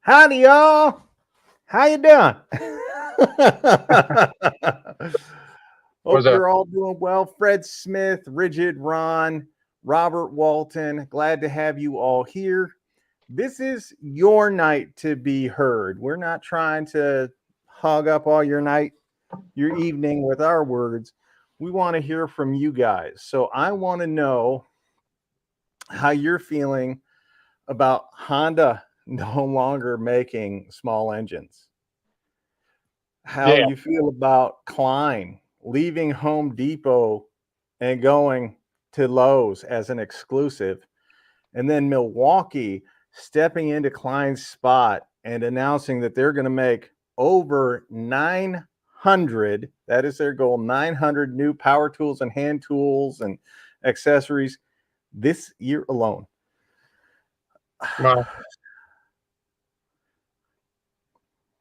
Howdy, y'all. How you doing? What's Hope up? you're all doing well. Fred Smith, Rigid Ron, Robert Walton. Glad to have you all here. This is your night to be heard. We're not trying to hog up all your night, your evening with our words. We want to hear from you guys. So I want to know how you're feeling about Honda no longer making small engines. How Yeah, you feel about Klein leaving Home Depot and going to Lowe's as an exclusive, and then Milwaukee stepping into Klein's spot and announcing that they're going to make over 900, that is their goal, 900 new power tools and hand tools and accessories this year alone. well,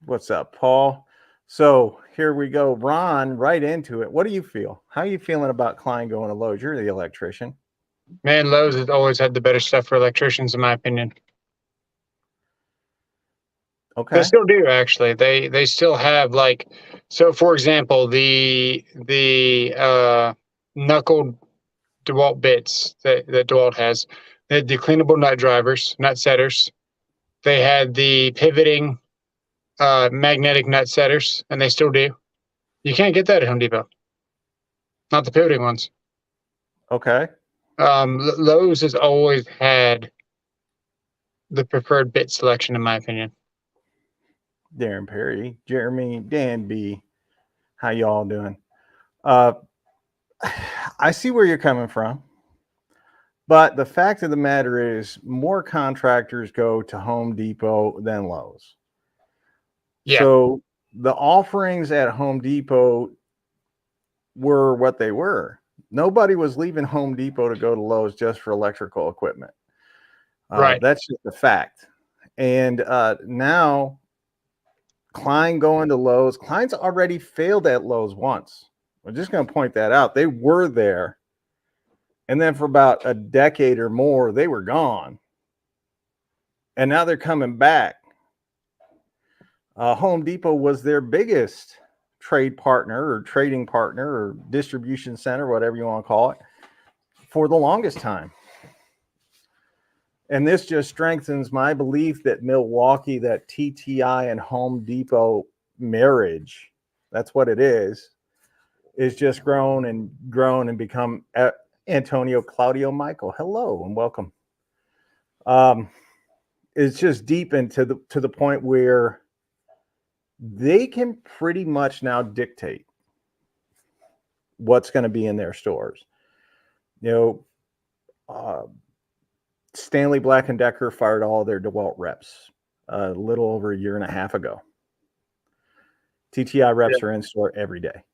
What's up, Paul? So here we go. Ron, right into it. What do you feel? How are you feeling about Klein going to Lowe's? You're the electrician. man, Lowe's has always had the better stuff for electricians, in my opinion. They Okay. still do, actually. They still have so for example, the knuckled DeWalt bits that DeWalt has. They had the cleanable nut drivers, nut setters. They had the pivoting magnetic nut setters, and they still do. You can't get that at Home Depot. Not the pivoting ones. Okay. Lowe's has always had the preferred bit selection, in my opinion. Darren Perry, Jeremy, Dan B. How y'all doing? Uh, I see where you're coming from. But the fact of the matter is, more contractors go to Home Depot than Lowe's. Yeah, So the offerings at Home Depot were what they were. Nobody was leaving Home Depot to go to Lowe's just for electrical equipment. right. That's just a fact. And now Klein going to Lowe's. Klein's already failed at Lowe's once. I'm just going to point that out. They were there. And then for about a decade or more, they were gone. And now they're coming back. Home Depot was their biggest trade partner or trading partner or distribution center, whatever you want to call it, for the longest time. And this just strengthens my belief that Milwaukee, that TTI and Home Depot marriage, that's what it is just grown and become Antonio Claudio Michael. Hello and welcome. It's just deepened to the point where they can pretty much now dictate what's going to be in their stores. You know, Stanley Black & Decker fired all of their DeWalt reps a little over a year and a half ago. TTI reps are in store every day.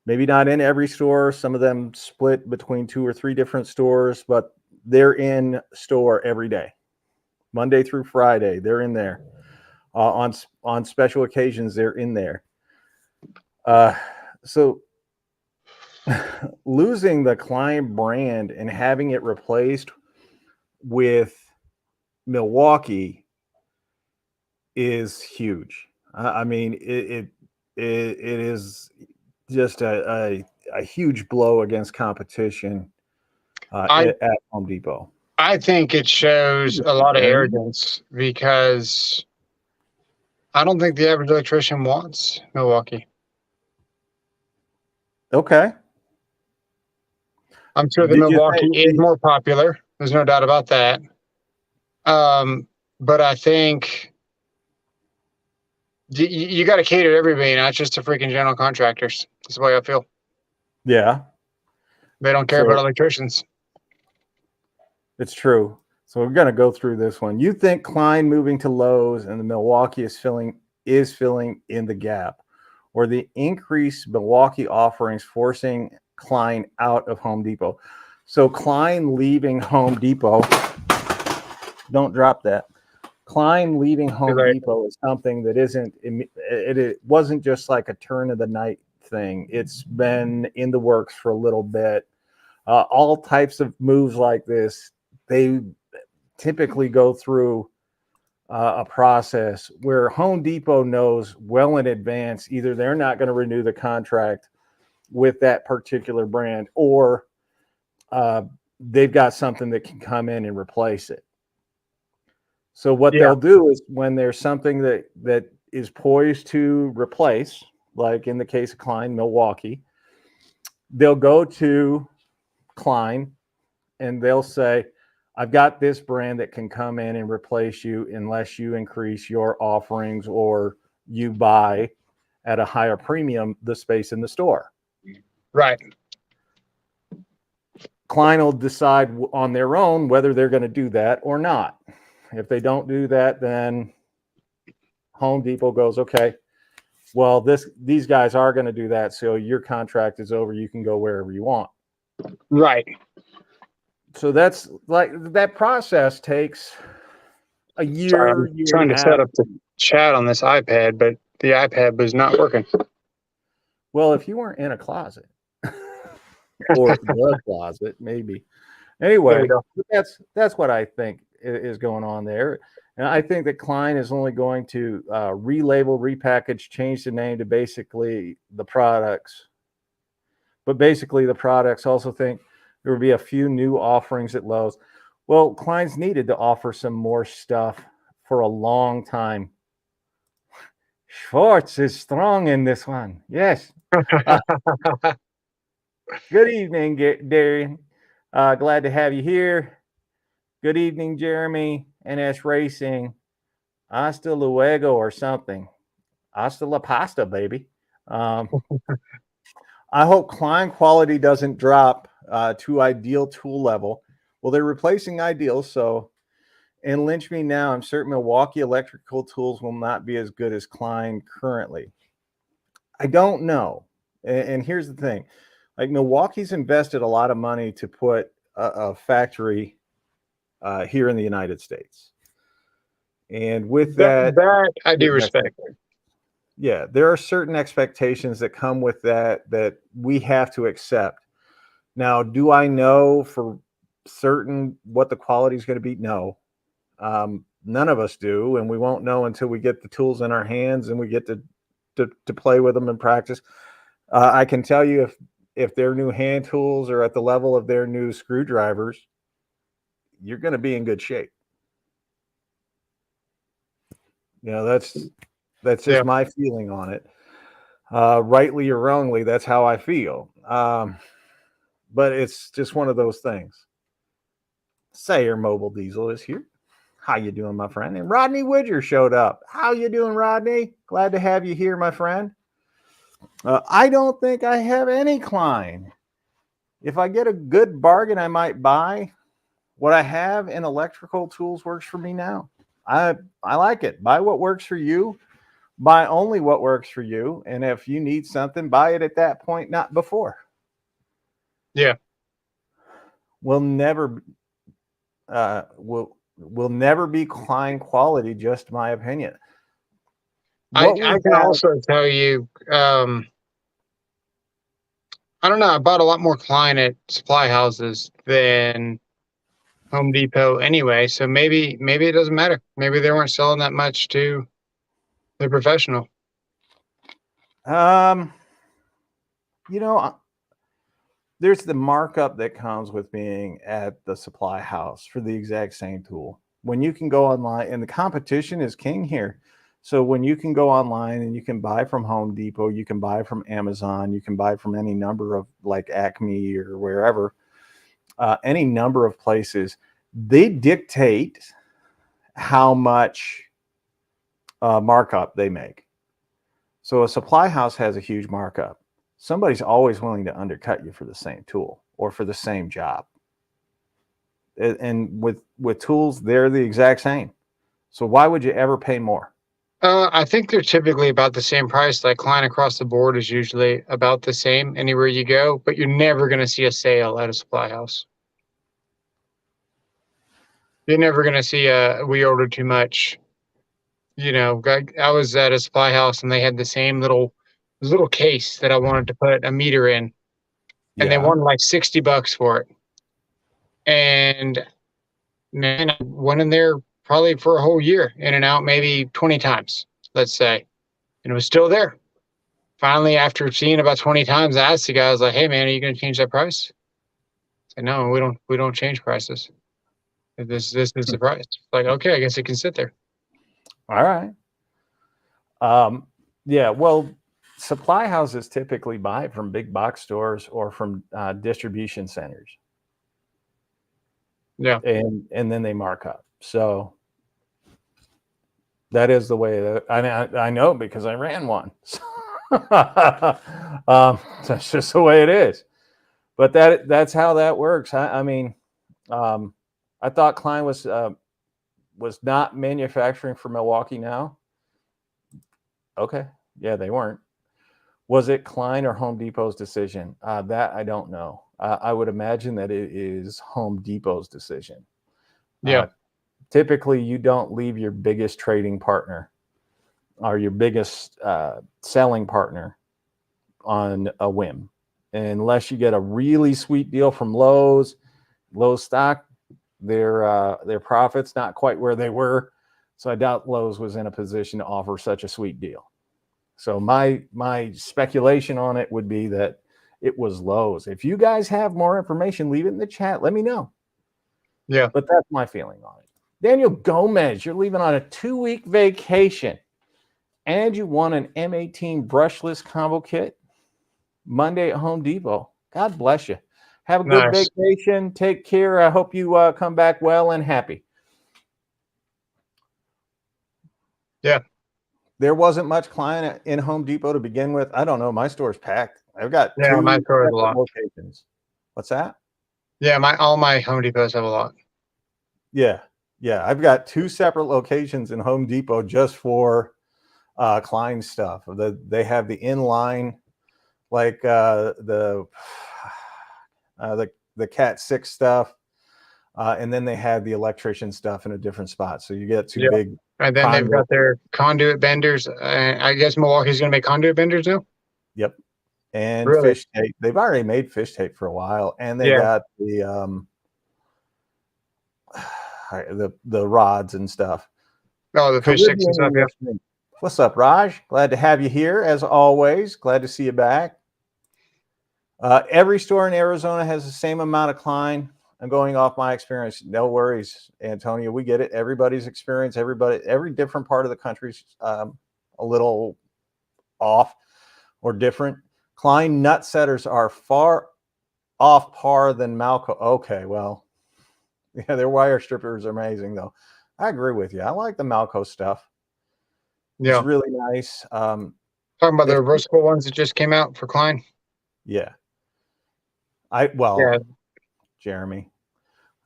Maybe not in every store. Some of them split between 2 or 3 different stores, but they're in store every day. Monday through Friday, they're in there. On special occasions, they're in there. So losing the Klein brand and having it replaced with Milwaukee is huge. I mean, it is just a huge blow against competition at Home Depot. I think it shows a lot of arrogance because I don't think the average electrician wants Milwaukee. Okay. I'm sure the Milwaukee is more popular. There's no doubt about that. But I think you got to cater to everybody, not just to freaking general contractors. That's the way I feel. Yeah. They don't care about electricians. It's true. So we're going to go through this one. You think Klein moving to Lowe's and the Milwaukee is filling in the gap, or the increased Milwaukee offerings forcing Klein out of Home Depot? So Klein leaving Home Depot, don't drop that. Klein leaving Home Depot is something that it wasn't just like a turn of the night thing. It's been in the works for a little bit. All types of moves like this, they typically go through a process where Home Depot knows well in advance either they're not going to renew the contract with that particular brand, or they've got something that can come in and replace it. So what they'll do is when there's something that is poised to replace, like in the case of Klein, Milwaukee, they'll go to Klein and they'll say, I've got this brand that can come in and replace you unless you increase your offerings or you buy at a higher premium the space in the store. Right. Klein will decide on their own whether they're going to do that or not. If they don't do that, then Home Depot goes, okay, well, these guys are going to do that, so your contract is over. You can go wherever you want. Right. So that's like that process takes a year. Sorry, I'm year trying and to a half. set up the chat on this iPad, but the iPad was not working. Well, if you weren't in a closet or the closet, maybe. Anyway, that's what I think is going on there. And I think that Klein is only going to relabel, repackage, change the name to basically the products. But basically the products, also think there will be a few new offerings at Lowe's. Well, Klein's needed to offer some more stuff for a long time. Schwartz is strong in this one. Yes. Good evening, Darian. Glad to have you here. Good evening, Jeremy. NS Racing. Hasta luego or something. Hasta la pasta, baby. I hope Klein quality doesn't drop to ideal tool level. Well, they're replacing ideal, so, and lynch me now, I'm certain Milwaukee electrical tools will not be as good as Klein currently. I don't know. And here's the thing. Like Milwaukee's invested a lot of money to put a factory here in the United States. And with that I do respect. Yeah, there are certain expectations that come with that we have to accept. Now, do I know for certain what the quality is going to be? No. None of us do, and we won't know until we get the tools in our hands and we get to play with them and practice. I can tell you if their new hand tools are at the level of their new screwdrivers, you're going to be in good shape. You know, that's just my feeling on it. Rightly or wrongly, that's how I feel. But it's just one of those things. Sayer Mobile Diesel is here. How you doing, my friend? And Rodney Widger showed up. How you doing, Rodney? Glad to have you here, my friend. I don't think I have any Klein. If I get a good bargain, I might buy. What I have in electrical tools works for me now. I like it. Buy what works for you. Buy only what works for you. And if you need something, buy it at that point, not before. Yeah. We'll never be Klein quality, just my opinion. I can also tell you, I don't know, I bought a lot more Klein at supply houses than Home Depot anyway, so maybe it doesn't matter. Maybe they weren't selling that much to the professional. You know, there's the markup that comes with being at the supply house for the exact same tool. When you can go online, and the competition is king here. So when you can go online and you can buy from Home Depot, you can buy from Amazon, you can buy from any number of like Acme or wherever, any number of places, they dictate how much markup they make. So a supply house has a huge markup. Somebody's always willing to undercut you for the same tool or for the same job. And with tools, they're the exact same. So why would you ever pay more? I think they're typically about the same price. Like Klein across the board is usually about the same anywhere you go, but you're never going to see a sale at a supply house. You're never going to see we ordered too much. You know, I was at a supply house and they had the same little case that I wanted to put a meter in, and they wanted like $60 for it. And man, I went in there probably for a whole year, in and out, maybe 20 times, let's say. And it was still there. Finally, after seeing about 20 times, I asked the guy, I was like, hey man, are you gonna change that price? I said, no, we don't change prices. This is the price. Like, okay, I guess it can sit there. All right. Yeah, well, supply houses typically buy it from big box stores or from distribution centers. Yeah. And then they mark up. So that is the way that I know because I ran one. That's just the way it is. But that's how that works. I mean, I thought Klein was not manufacturing for Milwaukee now. Okay, yeah, they weren't. Was it Klein or Home Depot's decision? That I don't know. I would imagine that it is Home Depot's decision. Yeah. Typically, you don't leave your biggest trading partner or your biggest selling partner on a whim, unless you get a really sweet deal from Lowe's. Lowe's stock, their profits not quite where they were, so I doubt Lowe's was in a position to offer such a sweet deal. So my speculation on it would be that it was Lowe's. If you guys have more information, leave it in the chat. Let me know. Yeah. But that's my feeling on it. Daniel Gomez, you're leaving on a 2-week vacation and you won an M18 brushless combo kit Monday at Home Depot. God bless you. Have a good vacation. Take care. I hope you come back well and happy. Yeah. There wasn't much Klein in Home Depot to begin with. I don't know. My store's packed. I've got two my store has a lot. locations. What's that? Yeah, all my Home Depots have a lot. Yeah. I've got 2 separate locations in Home Depot just for Klein stuff. They have the inline, like the Cat 6 stuff, and then they have the electrician stuff in a different spot. So you get 2 big. And then they've got their conduit benders. I guess Milwaukee's going to make conduit benders now. Yep. And really? Fish tape. They've already made fish tape for a while, and they got the rods and stuff. Oh, the fish sticks and stuff. Yeah. What's up, Raj? Glad to have you here as always. Glad to see you back. Every store in Arizona has the same amount of Klein. I'm going off my experience. No worries, Antonio. We get it. Everybody's experience. Every different part of the country's a little off or different. Klein nut setters are far off par than Malco. Okay, well, yeah, their wire strippers are amazing, though. I agree with you. I like the Malco stuff. Yeah. It's really nice. Talking about the reversible ones that just came out for Klein? Yeah. Jeremy.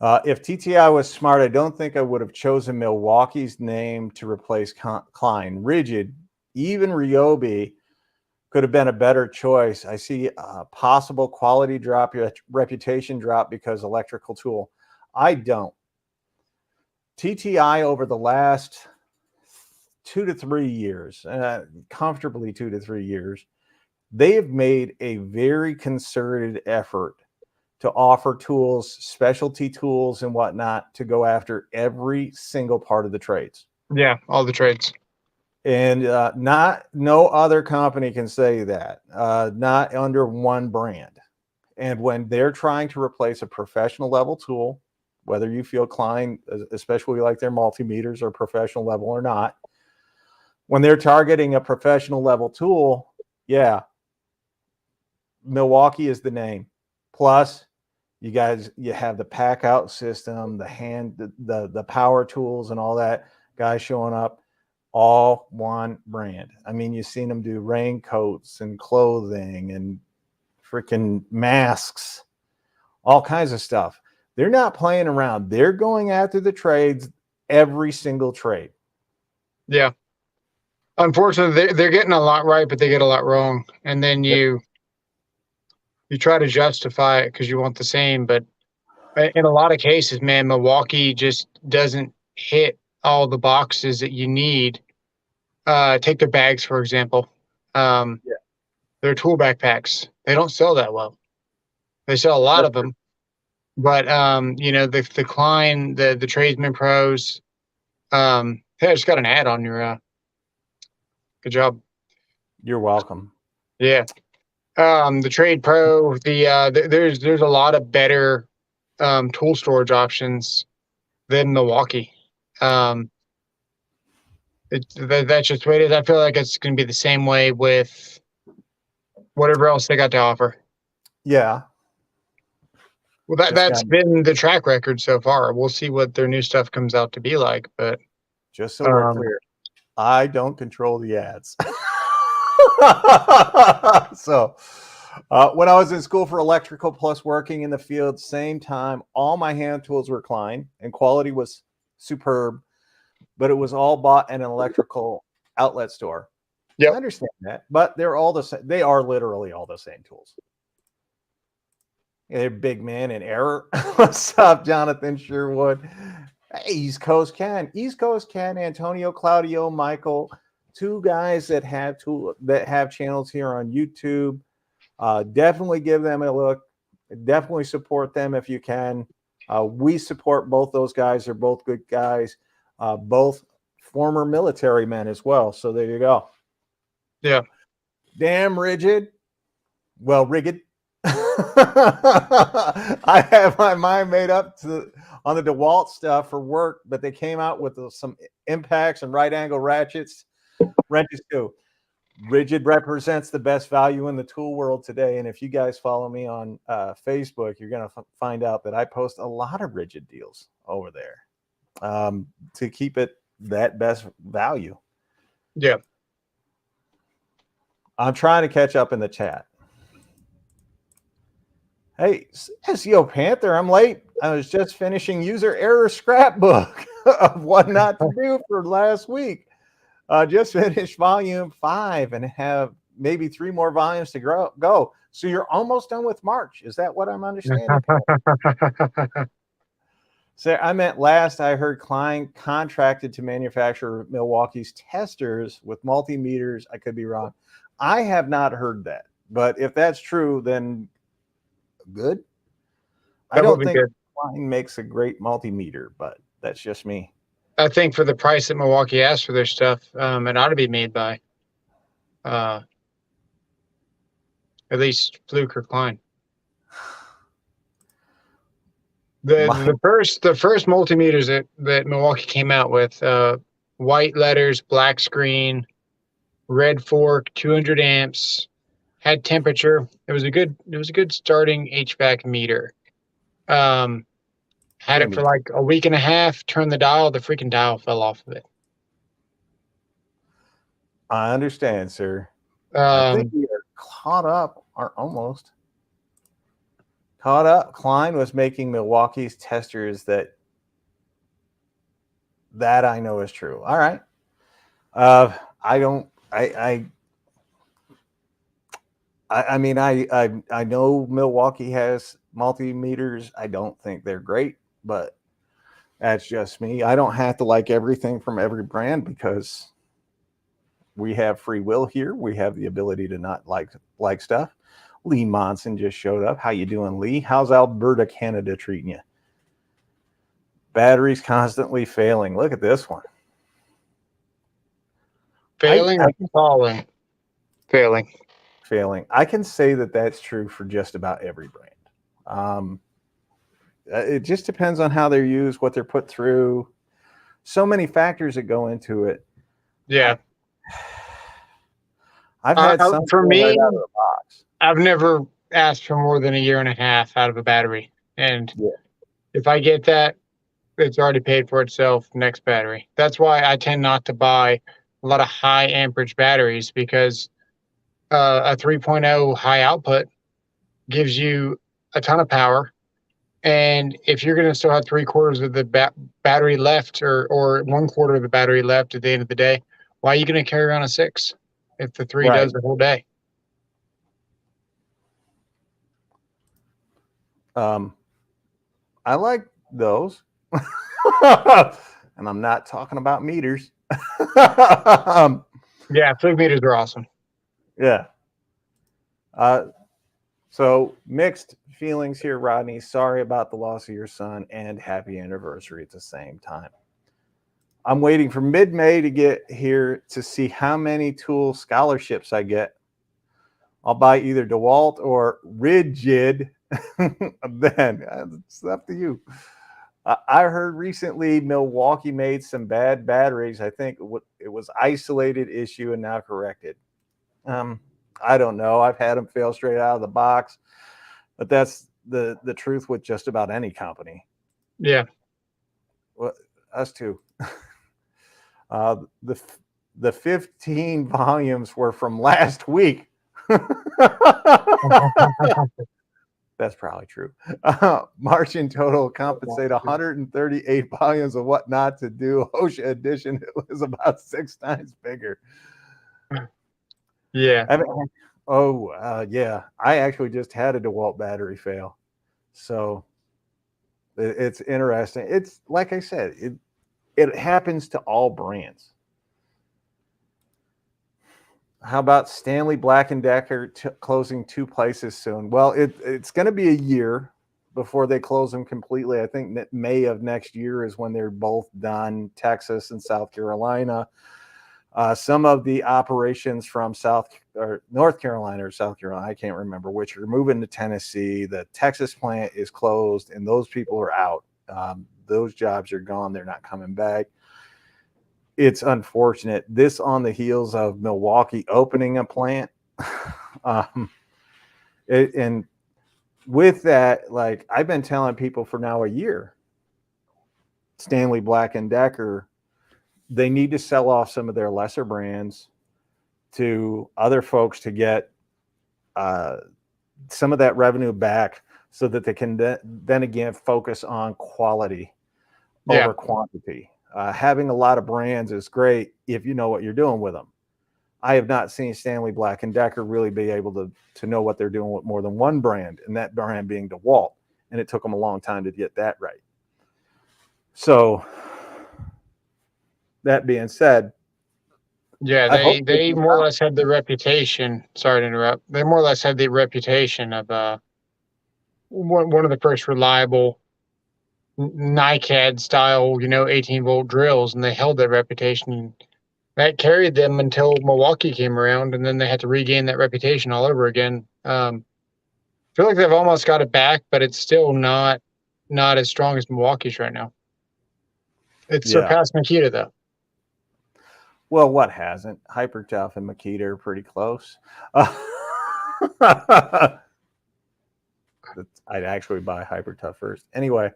If TTI was smart, I don't think I would have chosen Milwaukee's name to replace Klein. Rigid, even Ryobi could have been a better choice. I see a possible quality drop, reputation drop because electrical tool. I don't. TTI over the last 2 to 3 years, comfortably 2 to 3 years, they have made a very concerted effort to offer tools, specialty tools and whatnot, to go after every single part of the trades. Yeah, all the trades. And no other company can say that, not under one brand. And when they're trying to replace a professional level tool, whether you feel Klein, especially like their multimeters, are professional level or not, when they're targeting a professional level tool, yeah, Milwaukee is the name. Plus, you have the pack out system, the power tools and all that, guys showing up, all one brand. I mean, you've seen them do raincoats and clothing and freaking masks, all kinds of stuff. They're not playing around. They're going after the trades, every single trade. Yeah. Unfortunately, they're getting a lot right, but they get a lot wrong. And then you try to justify it because you want the same. But in a lot of cases, man, Milwaukee just doesn't hit all the boxes that you need. Take their bags, for example. Their tool backpacks. They don't sell that well. They sell a lot of them. But, the Klein, the Tradesman Pros, Hey, I just got an ad on your. Good job. You're welcome. Yeah. The Trade Pro. There's a lot of better tool storage options than Milwaukee. That's just the way it is. I feel like it's going to be the same way with whatever else they got to offer. Yeah. Well, that's been the track record so far. We'll see what their new stuff comes out to be like. But just so we're clear, I don't control the ads. So when I was in school for electrical plus working in the field, same time, all my hand tools were Klein and quality was superb, but it was all bought in an electrical outlet store. Yeah, I understand that, but they're all the same. They are literally all the same tools. They're big man in error. What's up, Jonathan Sherwood? Hey, East Coast Ken, Antonio, Claudio, Michael, two guys that have channels here on YouTube. Definitely give them a look. Definitely support them if you can. We support both those guys. They're both good guys. Both former military men as well. So there you go. Yeah. Damn rigid. Well, rigged. I have my mind made up on the DeWalt stuff for work, but they came out with some impacts and right angle wrenches too. Rigid represents the best value in the tool world today. And if you guys follow me on Facebook, you're going to find out that I post a lot of rigid deals over there to keep it that best value. Yeah. I'm trying to catch up in the chat. Hey, SEO Panther, I'm late. I was just finishing user error scrapbook of what not to do for last week. Just finished volume 5 and have maybe 3 more volumes to go. So you're almost done with March. Is that what I'm understanding? So I meant last I heard Klein contracted to manufacture Milwaukee's testers with multimeters. I could be wrong. I have not heard that. But if that's true, then good. I don't think Klein makes a great multimeter, but that's just me. I think for the price that Milwaukee asked for their stuff, it ought to be made by at least Fluke or Klein. The first multimeters that Milwaukee came out with, white letters, black screen, red fork, 200 amps, had temperature. It was a good starting HVAC meter. Had it for like a week and a half, turned the dial, the freaking dial fell off of it. I understand, sir. I think we are caught up, or almost caught up. Klein was making Milwaukee's testers that I know is true. All right. I mean, I know Milwaukee has multimeters. I don't think they're great, but that's just me. I don't have to like everything from every brand because we have free will here. We have the ability to not like stuff. Lee Monson just showed up. How you doing, Lee? How's Alberta, Canada treating you? Batteries constantly failing. Look at this one. Failing or falling? Failing. I can say that that's true for just about every brand. It just depends on how they're used, what they're put through. So many factors that go into it. Yeah. I've had some for me, right out of the box. I've never asked for more than a year and a half out of a battery. And if I get that, it's already paid for itself next battery. That's why I tend not to buy a lot of high amperage batteries, because a 3.0 high output gives you a ton of power. And if you're going to still have 3/4 of the battery left, or 1/4 of the battery left at the end of the day, why are you going to carry around a 6 if the 3 does the whole day? I like those. And I'm not talking about meters. Yeah, Fluke meters are awesome. Yeah. So mixed feelings here, Rodney. Sorry about the loss of your son, and happy anniversary at the same time. I'm waiting for mid-May to get here to see how many tool scholarships I get. I'll buy either DeWalt or Rigid. Then it's up to you. I heard recently Milwaukee made some bad batteries. I think it was isolated issue and now corrected. I don't know. I've had them fail straight out of the box, but that's the truth with just about any company. Yeah. Well, us too. The 15 volumes were from last week. That's probably true. March in total compensate 138 volumes of what not to do. OSHA edition, it was about 6 times bigger. Yeah. Yeah. I actually just had a DeWalt battery fail. So it's interesting. It's like I said, it happens to all brands. How about Stanley Black & Decker closing 2 places soon? Well, it's going to be a year before they close them completely. I think that May of next year is when they're both done, Texas and South Carolina. Some of the operations from North Carolina or South Carolina, I can't remember which, are moving to Tennessee. The Texas plant is closed, and those people are out. Those jobs are gone. They're not coming back. It's unfortunate. This on the heels of Milwaukee opening a plant. And with that, like I've been telling people for now a year, Stanley Black & Decker, they need to sell off some of their lesser brands to other folks to get some of that revenue back so that they can then again focus on quality over quantity. Having a lot of brands is great if you know what you're doing with them. I have not seen Stanley Black & Decker really be able to know what they're doing with more than one brand, and that brand being DeWalt. And it took them a long time to get that right. So that being said, yeah, they more or less had the reputation. Sorry to interrupt. They more or less had the reputation of one of the first reliable NICAD style, 18-volt drills, and they held that reputation. That carried them until Milwaukee came around, and then they had to regain that reputation all over again. I feel like they've almost got it back, but it's still not as strong as Milwaukee's right now. It's surpassed Makita, though. Well, what hasn't? Hypertough and Makita are pretty close. I'd actually buy Hypertough first. Anyway,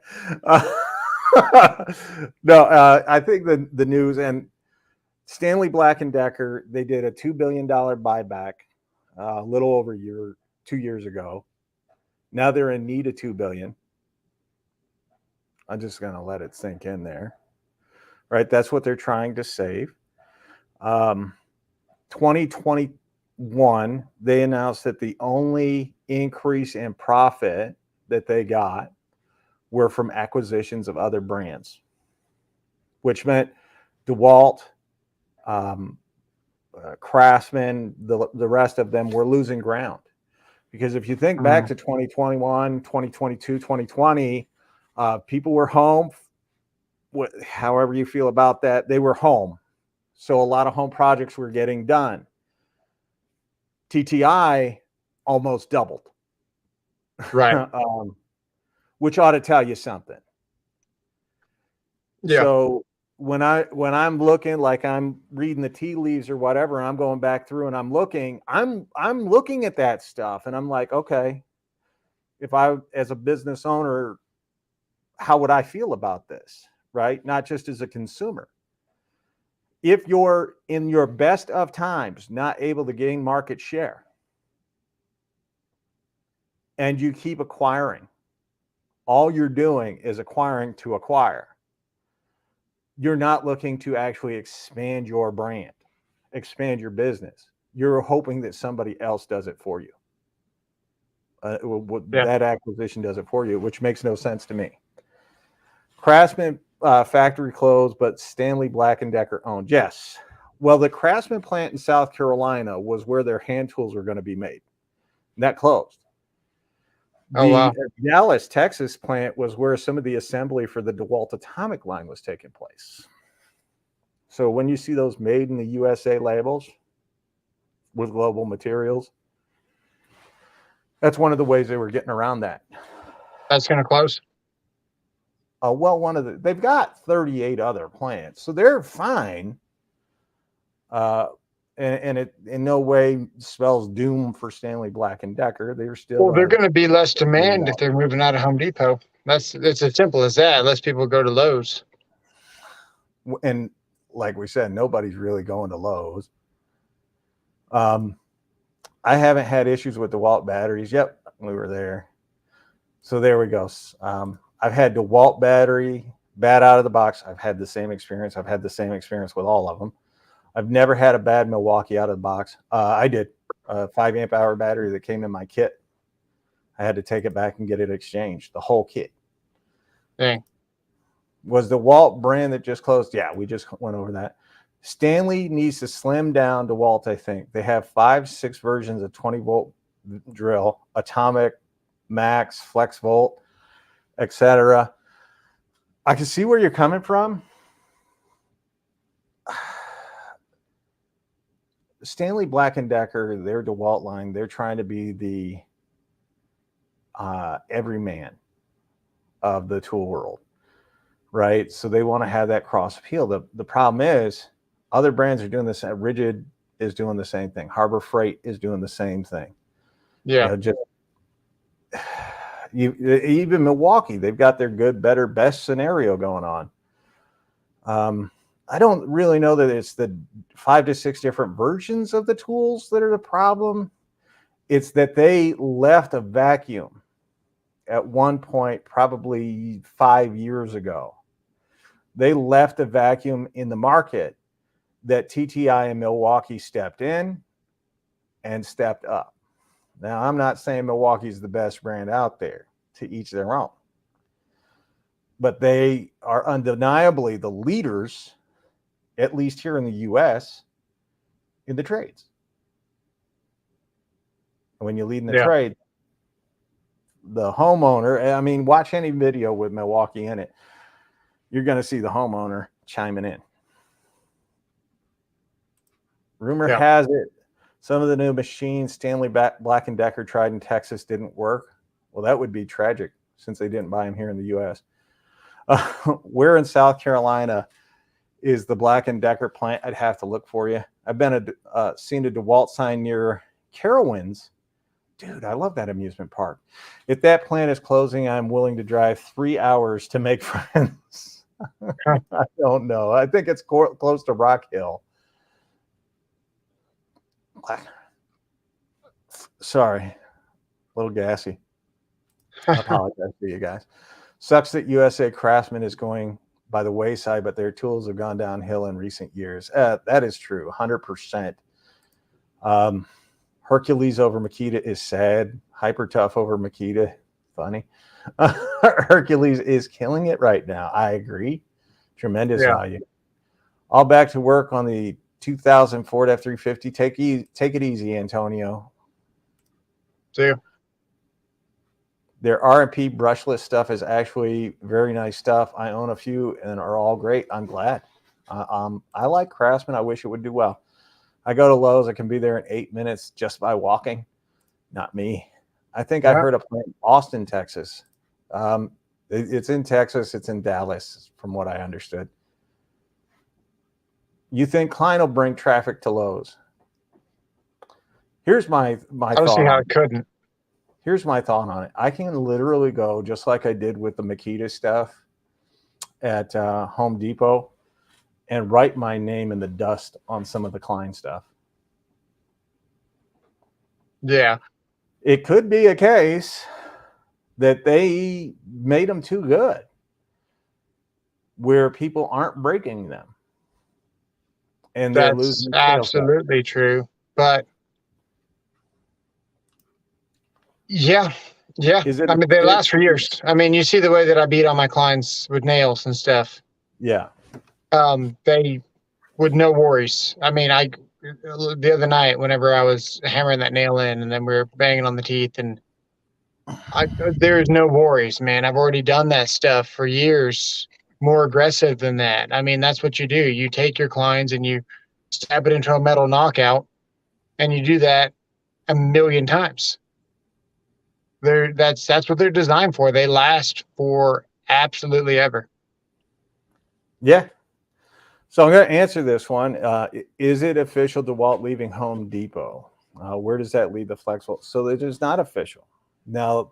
no, I think the news and Stanley Black & Decker, they did a $2 billion buyback a little over 2 years ago. Now they're in need of $2 billion. I'm just going to let it sink in there. Right? That's what they're trying to save. 2021, they announced that the only increase in profit that they got were from acquisitions of other brands, which meant DeWalt, Craftsman, the rest of them were losing ground. Because if you think back to 2021, 2022, 2020, people were home. However you feel about that, they were home. So a lot of home projects were getting done. TTI almost doubled. Right. Which ought to tell you something. Yeah. So when I'm looking, like I'm reading the tea leaves or whatever, and I'm going back through and I'm looking at that stuff, and I'm like, okay, if I, as a business owner, how would I feel about this? Right? Not just as a consumer. If you're in your best of times not able to gain market share and you keep acquiring, all you're doing is acquiring to acquire. You're not looking to actually expand your brand, expand your business. You're hoping that somebody else does it for you. That acquisition does it for you, which makes no sense to me. Craftsman factory closed, but Stanley Black & Decker owned. Yes. Well, the Craftsman plant in South Carolina was where their hand tools were going to be made. And that closed. The Dallas, Texas plant was where some of the assembly for the DeWalt Atomic line was taking place. So when you see those made in the USA labels with global materials, that's one of the ways they were getting around that. That's going to close. Well, they've got 38 other plants, so they're fine. And it in no way spells doom for Stanley Black and Decker. They're still Well, they're going to be less demand if they're moving out of Home Depot. It's as simple as that. Less people go to Lowe's. And like we said, nobody's really going to Lowe's. I haven't had issues with DeWalt batteries. Yep, we were there. So there we go. I've had DeWalt battery bad out of the box. I've had the same experience. I've had the same experience with all of them. I've never had a bad Milwaukee out of the box. I did a 5 amp hour battery that came in my kit. I had to take it back and get it exchanged, the whole kit. Dang. Was the DeWalt brand that just closed? Yeah, we just went over that. Stanley needs to slim down DeWalt, I think. They have 5, 6 versions of 20-volt drill, atomic, max, flex volt, etc. I can see where you're coming from. Stanley Black & Decker, their DeWalt line, they're trying to be the everyman of the tool world, right? So they want to have that cross appeal. The problem is other brands are doing this. Rigid is doing the same thing. Harbor Freight is doing the same thing. Yeah. Even Milwaukee, they've got their good, better, best scenario going on. I don't really know that it's the 5 to 6 different versions of the tools that are the problem. It's that they left a vacuum at one point, probably 5 years ago. They left a vacuum in the market that TTI and Milwaukee stepped in and stepped up. Now, I'm not saying Milwaukee's the best brand out there, to each their own. But they are undeniably the leaders, at least here in the U.S., in the trades. When you lead in the trade, the homeowner, I mean, watch any video with Milwaukee in it, you're going to see the homeowner chiming in. Rumor has it, some of the new machines Stanley Black & Decker tried in Texas didn't work. Well, that would be tragic since they didn't buy them here in the U.S. Where in South Carolina is the Black & Decker plant? I'd have to look for you. I've been seen a DeWalt sign near Carowinds. Dude, I love that amusement park. If that plant is closing, I'm willing to drive 3 hours to make friends. I don't know. I think it's close to Rock Hill. Sorry, a little gassy. I apologize to you guys. Sucks that USA Craftsman is going by the wayside, but their tools have gone downhill in recent years. That is true, 100%. Hercules over Makita is sad. Hyper Tough over Makita, funny. Hercules is killing it right now. I agree. Tremendous value. All back to work on the 2000 Ford F-350. Take it easy, Antonio. See you. Their R&P brushless stuff is actually very nice stuff. I own a few and are all great. I'm glad. I like Craftsman. I wish it would do well. I go to Lowe's. I can be there in 8 minutes just by walking. Not me. I think I heard a plant in Austin, Texas. It's in Texas. It's in Dallas, from what I understood. You think Klein will bring traffic to Lowe's? Here's my I don't see how it couldn't. Here's my thought on it. I can literally go, just like I did with the Makita stuff at Home Depot, and write my name in the dust on some of the Klein stuff. Yeah. It could be a case that they made them too good, where people aren't breaking them. And they're losing. That's absolutely true. But yeah. I mean, they last for years. I mean, you see the way that I beat on my Kleins with nails and stuff. Yeah. They with no worries. I mean, the other night, whenever I was hammering that nail in and then we were banging on the teeth, and there's no worries, man. I've already done that stuff for years. more aggressive than that. I mean, that's what you do. You take your Kleins and you stab it into a metal knockout, and you do that a million times. That's what they're designed for. They last for absolutely ever. Yeah. So I'm going to answer this one. Is it official DeWalt leaving Home Depot? Where does that leave the flexible? So it is not official. Now,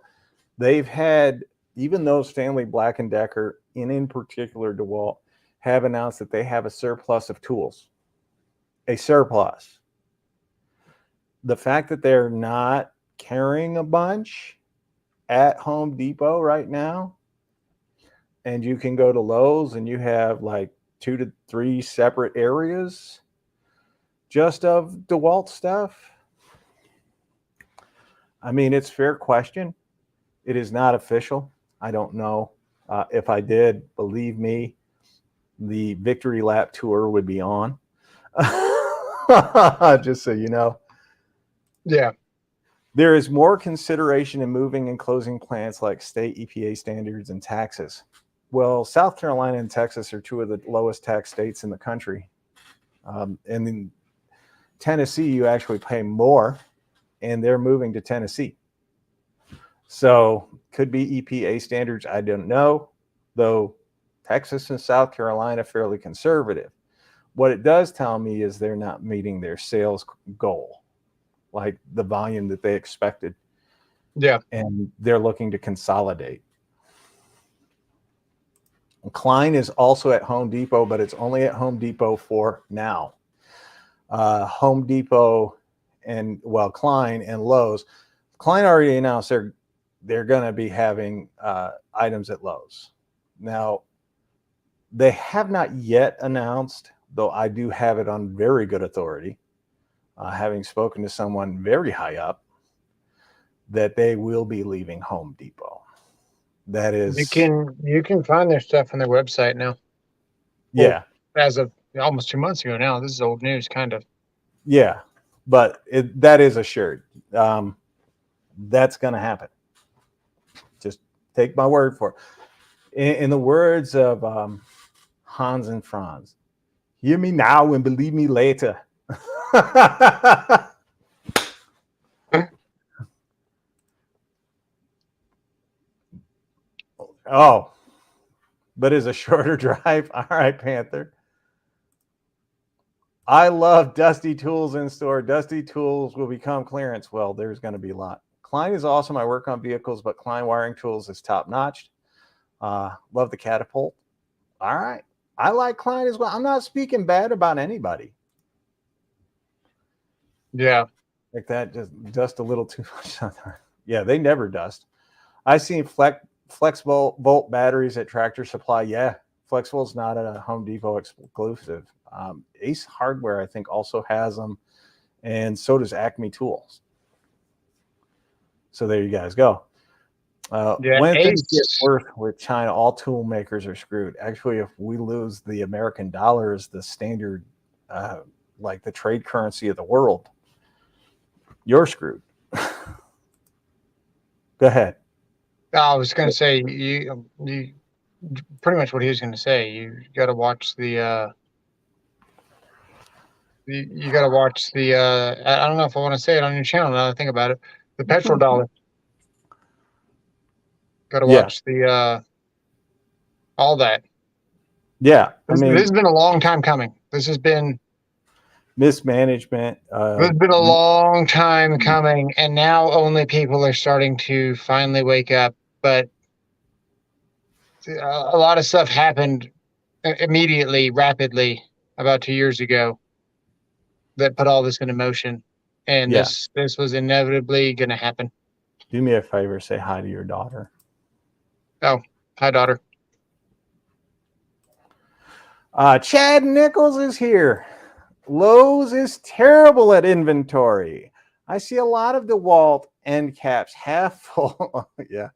they've had, even though Stanley Black & Decker, and in particular DeWalt, have announced that they have a surplus of tools. A surplus. The fact that they're not carrying a bunch at Home Depot right now, and you can go to Lowe's and you have like 2 to 3 separate areas just of DeWalt stuff. I mean, it's a fair question. It is not official. I don't know. If I did, believe me, the Victory Lap tour would be on. Just so you know. Yeah. There is more consideration in moving and closing plants like state EPA standards and taxes. Well, South Carolina and Texas are 2 of the lowest tax states in the country. And in Tennessee, you actually pay more, and they're moving to Tennessee. So could be EPA standards. I don't know, though Texas and South Carolina are fairly conservative. What it does tell me is they're not meeting their sales goal, like the volume that they expected. Yeah. And they're looking to consolidate. Klein is also at Home Depot, but it's only at Home Depot for now. Home Depot and, well, Klein and Lowe's. Klein already announced they're going to be having items at Lowe's. Now, they have not yet announced, though I do have it on very good authority, having spoken to someone very high up, that they will be leaving Home Depot. That is, you can find their stuff on their website now. Yeah. Well, as of almost 2 months ago now. This is old news, kind of. Yeah, but that is assured. That's going to happen. Just take my word for it. In the words of Hans and Franz, hear me now and believe me later. Oh, but is a shorter drive. All right, Panther. I love Dusty Tools in store. Dusty Tools will become clearance. Well, there's going to be a lot. Klein is awesome. I work on vehicles, but Klein wiring tools is top notch. Love the catapult. All right. I like Klein as well. I'm not speaking bad about anybody. Yeah. Like that, just dust a little too much. Yeah, they never dust. I seen flexible volt batteries at Tractor Supply. Yeah, Flexible's not a Home Depot exclusive. Ace Hardware, I think, also has them, and so does Acme Tools. So there you guys go. When things get worse with China, all tool makers are screwed. Actually, if we lose the American dollar as the standard, like the trade currency of the world, you're screwed. Go ahead. I was going to say, you pretty much what he was going to say. You got to watch the. You got to watch the. I don't know if I want to say it on your channel. Now that I think about it, the petrodollar. Got to watch the. All that. Yeah, this has been a long time coming. This has been mismanagement. This has been a long time coming, and now only people are starting to finally wake up. But a lot of stuff happened immediately, rapidly, about 2 years ago, that put all this into motion, and this was inevitably going to happen. Do me a favor, say hi to your daughter. Oh, hi, daughter. Chad Nichols is here. Lowe's is terrible at inventory. I see a lot of DeWalt end caps half full. Yeah.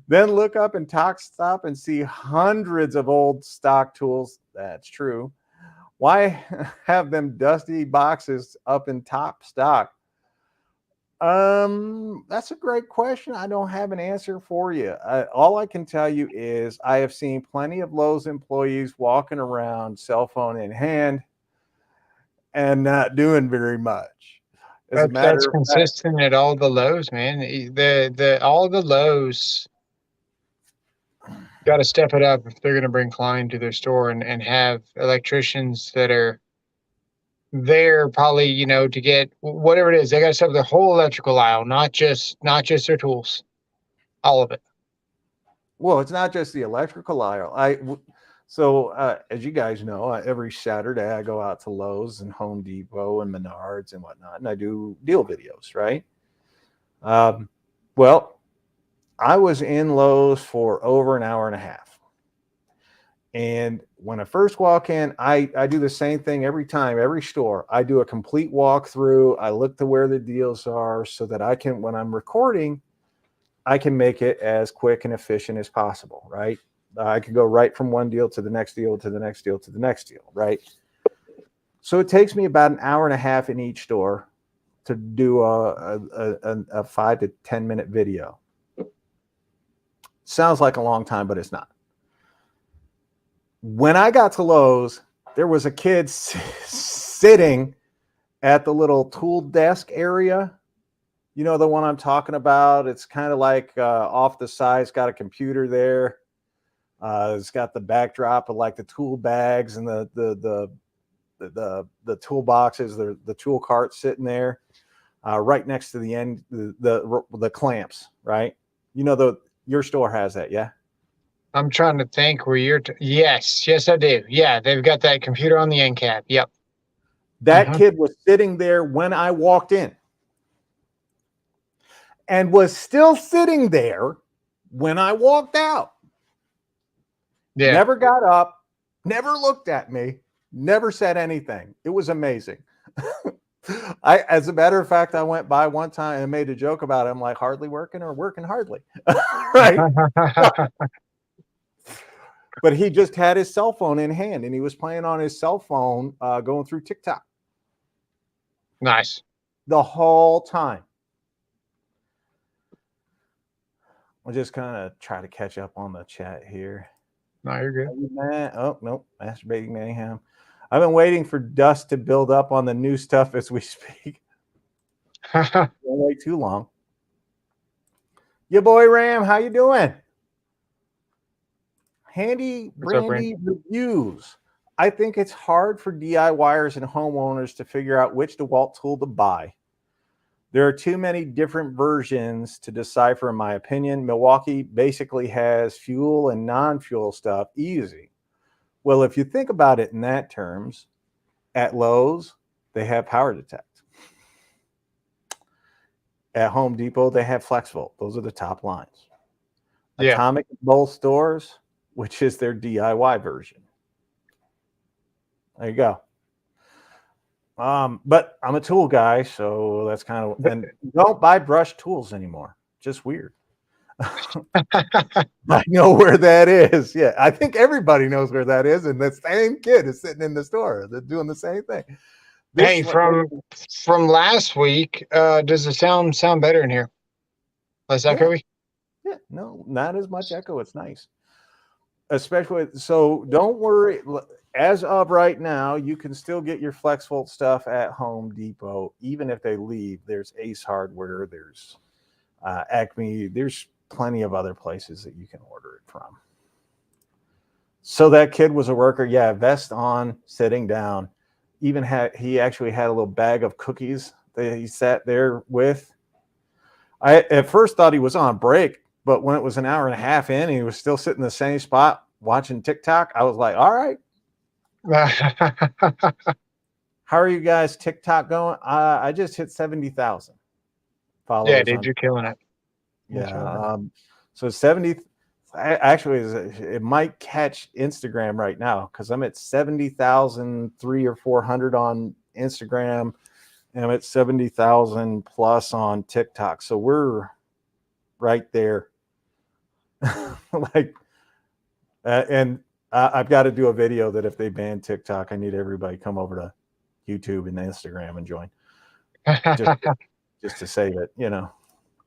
Then look up in Talk Stop and see hundreds of old stock tools. That's true. Why have them dusty boxes up in top stock? That's a great question. I don't have an answer for you. All I can tell you is I have seen plenty of Lowe's employees walking around, cell phone in hand, and not doing very much. As a That's matter of fact, consistent at all the Lowe's, man. The all the Lowe's got to step it up if they're going to bring Klein to their store and have electricians that are there probably, to get whatever it is. They got to step up the whole electrical aisle, not just their tools, all of it. well, it's not just the electrical aisle. As you guys know, every Saturday I go out to Lowe's and Home Depot and Menards and whatnot, and I do deal videos, right? Well, I was in Lowe's for over an hour and a half. And when I first walk in, I do the same thing every time, every store. I do a complete walkthrough. I look to where the deals are so that I can, when I'm recording, I can make it as quick and efficient as possible, right? I could go right from one deal to the next deal, to the next deal, to the next deal, right? So it takes me about an hour and a half in each store to do a 5 to 10 minute video. Sounds like a long time, but it's not. When I got to Lowe's, there was a kid sitting at the little tool desk area. You know the one I'm talking about? It's kind of like off the side. It's got a computer there. It's got the backdrop of like the tool bags and the toolboxes, the tool cart sitting there, right next to the end, the clamps, right? You know your store has that, yeah? I'm trying to think where yes, I do. Yeah, they've got that computer on the end cap. Yep. That kid was sitting there when I walked in and was still sitting there when I walked out. Yeah. Never got up, never looked at me, never said anything. It was amazing. As a matter of fact, I went by one time and made a joke about it. I'm like, hardly working or working hardly. Right. But he just had his cell phone in hand and he was playing on his cell phone, going through TikTok. Nice. The whole time. I'll just kind of try to catch up on the chat here. No, you're good. Oh, nope. Masturbating mayhem. I've been waiting for dust to build up on the new stuff as we speak. Don't wait too long. Your boy Ram, how you doing? Handy Brandy reviews. I think it's hard for DIYers and homeowners to figure out which DeWalt tool to buy. There are too many different versions to decipher, in my opinion. Milwaukee basically has fuel and non-fuel stuff easy. Well, if you think about it in that terms, at Lowe's, they have Power Detect. At Home Depot, they have FlexVolt. Those are the top lines. Yeah. Atomic in both stores, which is their DIY version. There you go. But I'm a tool guy, so that's kind of, and don't buy brush tools anymore. Just weird. I know where that is. Yeah, I think everybody knows where that is, and the same kid is sitting in the store. They're doing the same thing. Hey, from last week, does the sound better in here? Less echoey? Yeah, no, not as much echo. It's nice. Especially, so don't worry. As of right now, you can still get your FlexVolt stuff at Home Depot, even if they leave. There's Ace Hardware, there's Acme, there's plenty of other places that you can order it from. So that kid was a worker. Yeah, vest on, sitting down. Even he actually had a little bag of cookies that he sat there with. I at first thought he was on break, but when it was an hour and a half in and he was still sitting in the same spot watching TikTok, I was like, all right. How are you guys TikTok going? I just hit 70,000 followers. Yeah, dude, you're killing it. Yeah. So 70, actually, it might catch Instagram right now because I'm at 70,300 or 400 on Instagram, and I'm at 70,000 plus on TikTok. So we're right there. And I've got to do a video that if they ban TikTok, I need everybody come over to YouTube and Instagram and join. just to say that,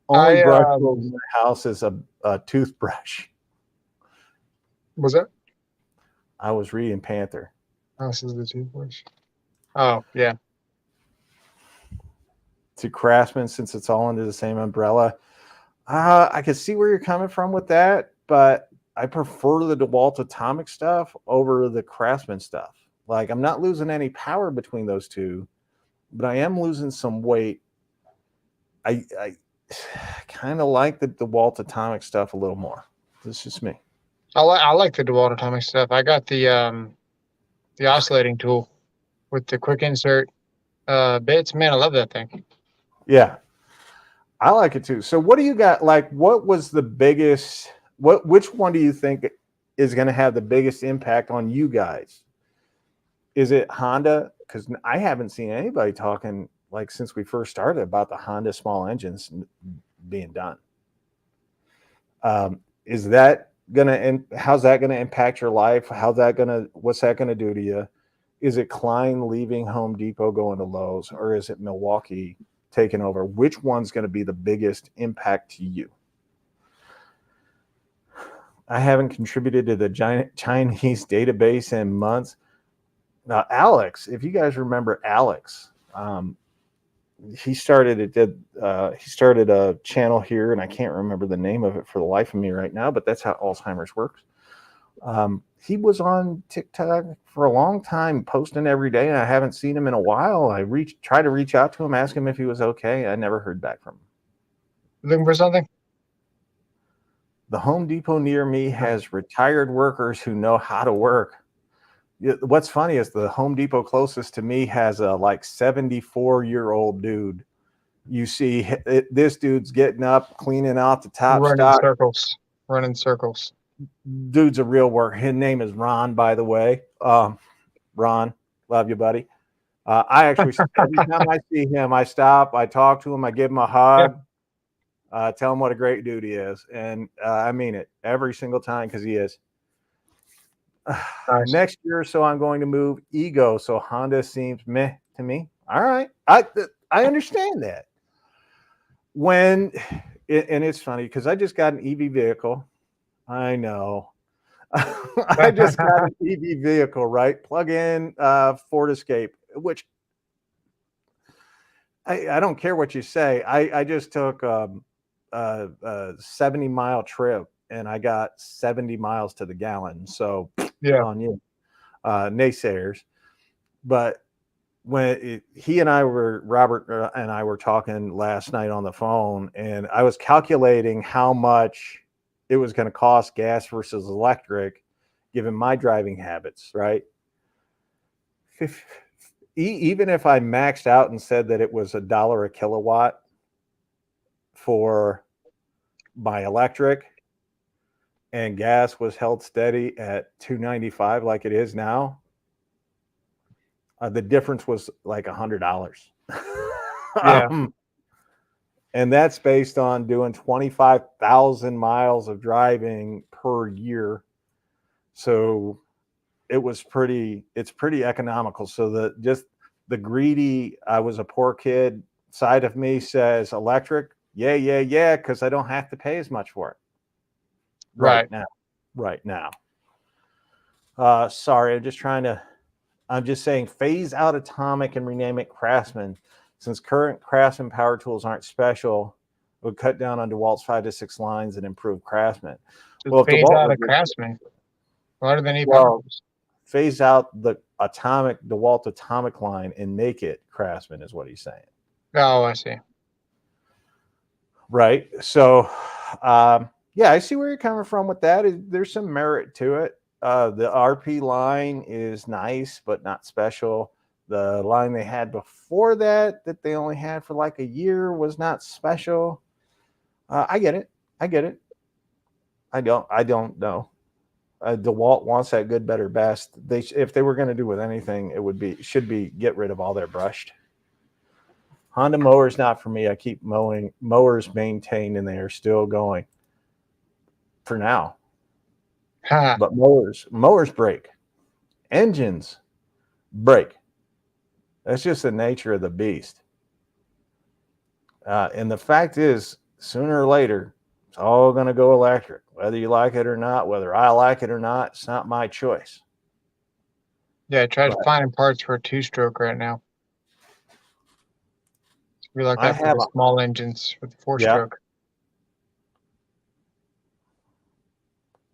only I brush tool in my house is a toothbrush. was that? I was reading Panther. Oh, this is the toothbrush. Oh, yeah. To Craftsman, since it's all under the same umbrella. I can see where you're coming from with that, but I prefer the DeWalt Atomic stuff over the Craftsman stuff. Like, I'm not losing any power between those two, but I am losing some weight. I kind of like the DeWalt Atomic stuff a little more. This is just me. I like the DeWalt Atomic stuff. I got the oscillating tool with the quick insert bits. Man, I love that thing. Yeah, I like it too. So what do you got? Like, what was the biggest, which one do you think is going to have the biggest impact on you guys? Is it Honda? Because I haven't seen anybody talking, like, since we first started, about the Honda small engines being done. Is that how's that going to impact your life? What's that going to do to you? Is it Klein leaving Home Depot going to Lowe's, or is it Milwaukee taking over? Which one's going to be the biggest impact to you? I haven't contributed to the giant Chinese database in months. Now, Alex, if you guys remember Alex, he started a channel here, and I can't remember the name of it for the life of me right now, but that's how Alzheimer's works. He was on TikTok for a long time, posting every day, and I haven't seen him in a while. I tried to reach out to him, ask him if he was okay. I never heard back from him. Looking for something? The Home Depot near me has retired workers who know how to work. What's funny is the Home Depot closest to me has a 74-year-old dude. You see this dude's getting up, cleaning out the top stock. Running circles. Dude's a real worker. His name is Ron, by the way. Ron, love you, buddy. I actually, every time I see him, I stop, I talk to him, I give him a hug, tell him what a great dude he is. And I mean it every single time, because he is. Nice. Next year or so, I'm going to move Ego, so Honda seems meh to me. All right. I understand that. And it's funny because I just got an EV vehicle. I know. I just got an EV vehicle, right? Plug in Ford Escape, which I don't care what you say. I just took a 70-mile trip, and I got 70 miles to the gallon. So on you, naysayers. But when Robert and I were talking last night on the phone, and I was calculating how much it was going to cost gas versus electric, given my driving habits, right? Even if I maxed out and said that it was $1 a kilowatt for my electric, and gas was held steady at $2.95 like it is now, the difference was like $100. Yeah. And that's based on doing 25,000 miles of driving per year. So it's pretty economical. So the greedy, I was a poor kid side of me says electric. Yeah. Because I don't have to pay as much for it. Right now. Sorry, I'm just saying phase out Atomic and rename it Craftsman. Since current Craftsman power tools aren't special, it would cut down on DeWalt's 5 to 6 lines and improve Craftsman. Phase out of Craftsman. Why do they need power tools? Phase out the DeWalt Atomic line and make it Craftsman is what he's saying. Oh, I see. Right. So, I see where you're coming from with that. There's some merit to it. The RP line is nice, but not special. The line they had before that they only had for like a year was not special. I get it. I don't know. DeWalt wants that good, better, best. If they were going to do with anything, should be get rid of all their brushed. Honda mowers not for me. I keep mowers maintained, and they are still going for now. But mowers break. Engines break. That's just the nature of the beast. And the fact is, sooner or later, it's all going to go electric, whether you like it or not, whether I like it or not. It's not my choice. Yeah, I tried But finding parts for a two-stroke right now. We like I that for have, the small engines for the yeah, four-stroke.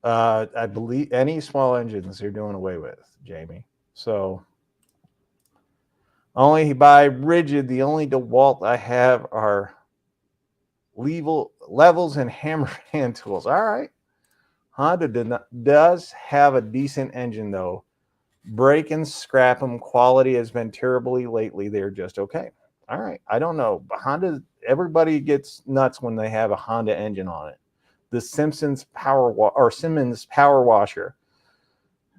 I believe any small engines they're doing away with, Jamie. So only by rigid, the only DeWalt I have are levels and hammer hand tools. All right. Honda does have a decent engine, though. Break and scrap them. Quality has been terribly lately. They're just okay. All right. I don't know. But Honda, everybody gets nuts when they have a Honda engine on it. The Simmons power washer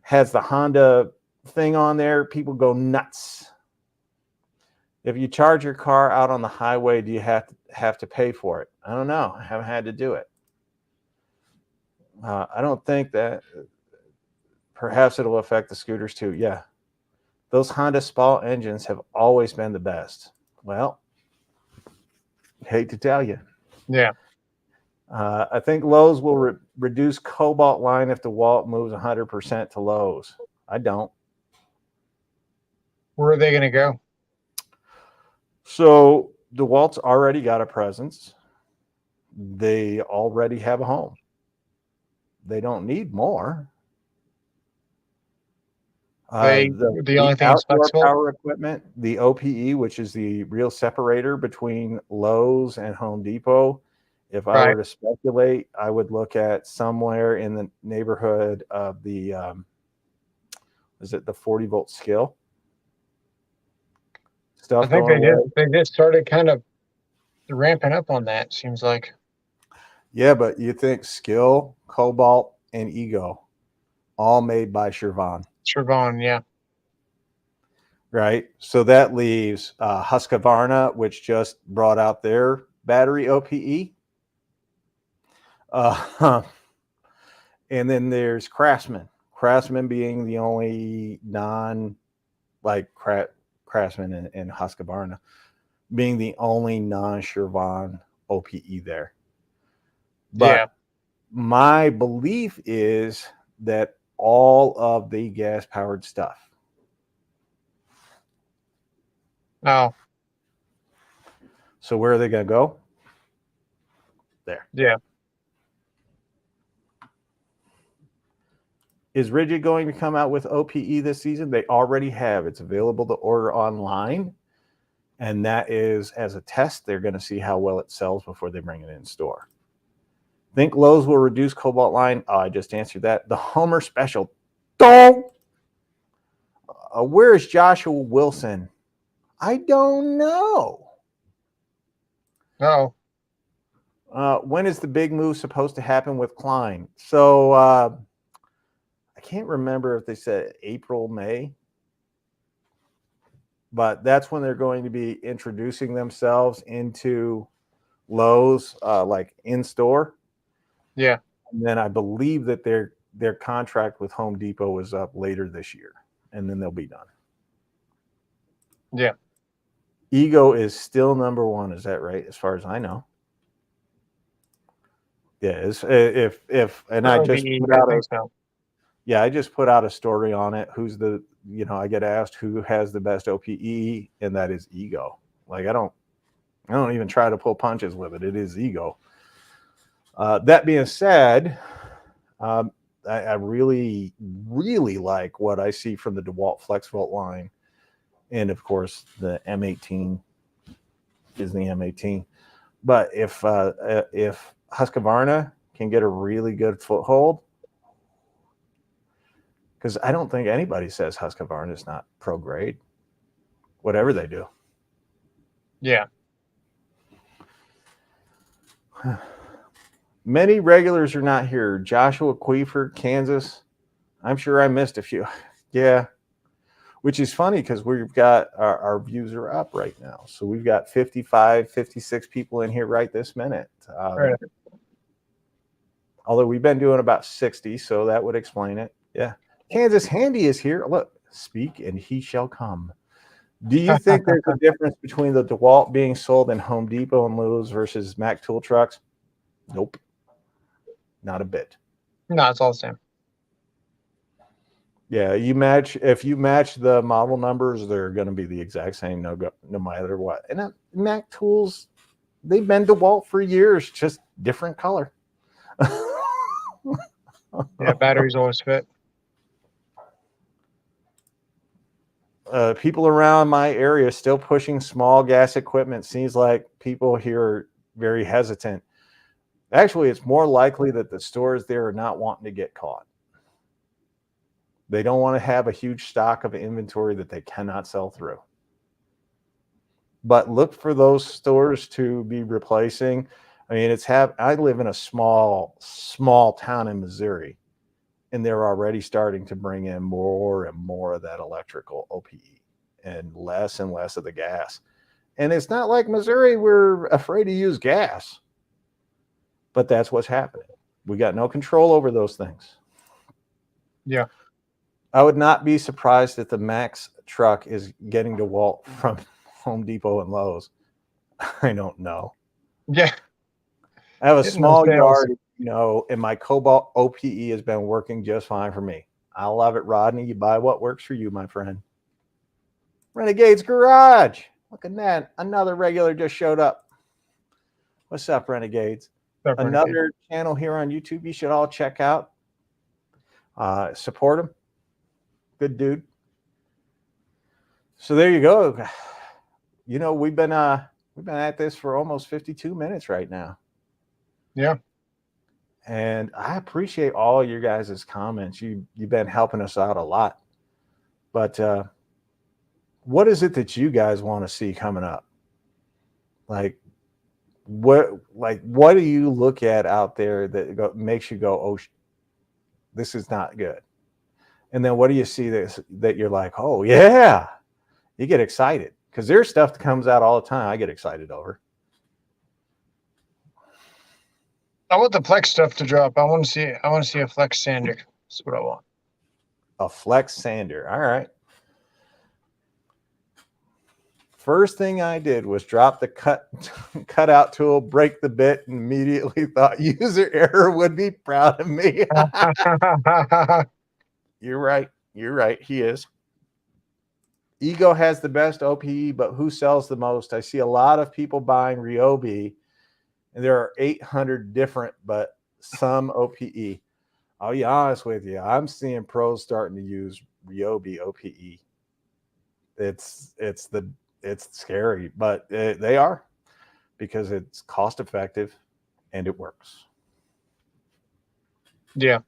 has the Honda thing on there. People go nuts. If you charge your car out on the highway, do you have to pay for it? I don't know. I haven't had to do it. I don't think that. Perhaps it'll affect the scooters too. Yeah, those Honda small engines have always been the best. Well, hate to tell you. Yeah. I think Lowe's will reduce Cobalt line if DeWalt moves 100% to Lowe's. I don't. Where are they going to go? So DeWalt's already got a presence. They already have a home. They don't need more. The only thing is outdoor flexible. power equipment, the OPE, which is the real separator between Lowe's and Home Depot. If I were to speculate, I would look at somewhere in the neighborhood of the, is it the 40-volt skill stuff? I think they just started kind of ramping up on that. Seems like. Yeah, but you think Skill, Cobalt, and Ego, all made by Chevron. Chevron, yeah. Right. So that leaves Husqvarna, which just brought out their battery OPE. And then there's Craftsman. Craftsman being the only Craftsman and Husqvarna being the only non-Chevron OPE there. But my belief is that all of the gas-powered stuff. Oh. So where are they going to go? There. Yeah. Is Rigid going to come out with OPE this season? They already have. It's available to order online. And that is as a test. They're going to see how well it sells before they bring it in store. Think Lowe's will reduce Cobalt line? Oh, I just answered that. The Homer Special. Don't. Where is Joshua Wilson? I don't know. Oh. When is the big move supposed to happen with Klein? So I can't remember if they said April, May. But that's when they're going to be introducing themselves into Lowe's, like in store. Yeah. And then I believe that their contract with Home Depot is up later this year, and then they'll be done. Yeah. Ego is still number one. Is that right? As far as I know. Yeah. I just put out a story on it. Who's I get asked who has the best OPE, and that is Ego. Like I don't even try to pull punches with it. It is Ego. That being said, I really, really like what I see from the DeWalt FlexVolt line. And of course, the M18 is the M18. But if Husqvarna can get a really good foothold, because I don't think anybody says Husqvarna is not pro grade, whatever they do. Yeah. Many regulars are not here. Joshua Queefer, Kansas. I'm sure I missed a few. Yeah. Which is funny because we've got our views are up right now. So we've got 55, 56 people in here right this minute. Right. Although we've been doing about 60, so that would explain it. Yeah. Kansas Handy is here. Look, speak and he shall come. Do you think there's a difference between the DeWalt being sold in Home Depot and Lowe's versus Mac tool trucks? Nope, not a bit. No, it's all the same. Yeah, if you match the model numbers, they're going to be the exact same no matter what. And Mac tools, they've been DeWalt for years, just different color. Yeah, batteries always fit. People around my area still pushing small gas equipment. Seems like people here are very hesitant. Actually, it's more likely that the stores there are not wanting to get caught. They don't want to have a huge stock of inventory that they cannot sell through. But look for those stores to be replacing. I mean, I live in a small town in Missouri, and they're already starting to bring in more and more of that electrical OPE and less of the gas. And it's not like Missouri, we're afraid to use gas, but that's what's happening. We got no control over those things. Yeah. I would not be surprised if the Max truck is getting DeWalt from Home Depot and Lowe's. I don't know. Yeah. I have a small yard, and my Cobalt OPE has been working just fine for me. I love it, Rodney. You buy what works for you, my friend. Renegade's Garage. Look at that. Another regular just showed up. What's up, Renegades? Another channel here on YouTube you should all check out. Support him. Good dude. So there you go. We've been at this for almost 52 minutes right now. Yeah. And I appreciate all your guys' comments. You've been helping us out a lot. But what is it that you guys want to see coming up? What do you look at out there that makes you go, oh, this is not good? And then what do you see that you're like, oh, yeah, you get excited? Because there's stuff that comes out all the time I get excited over. I want the Flex stuff to drop. I want to see a Flex sander. That's what I want. A Flex sander. All right. First thing I did was drop the cutout tool, break the bit, and immediately thought user error would be proud of me. You're right. He is. Ego has the best OPE, but who sells the most? I see a lot of people buying Ryobi, and there are 800 different, but some OPE. I'll be honest with you. I'm seeing pros starting to use Ryobi OPE. It's scary, but they are, because it's cost effective and it works. Yeah.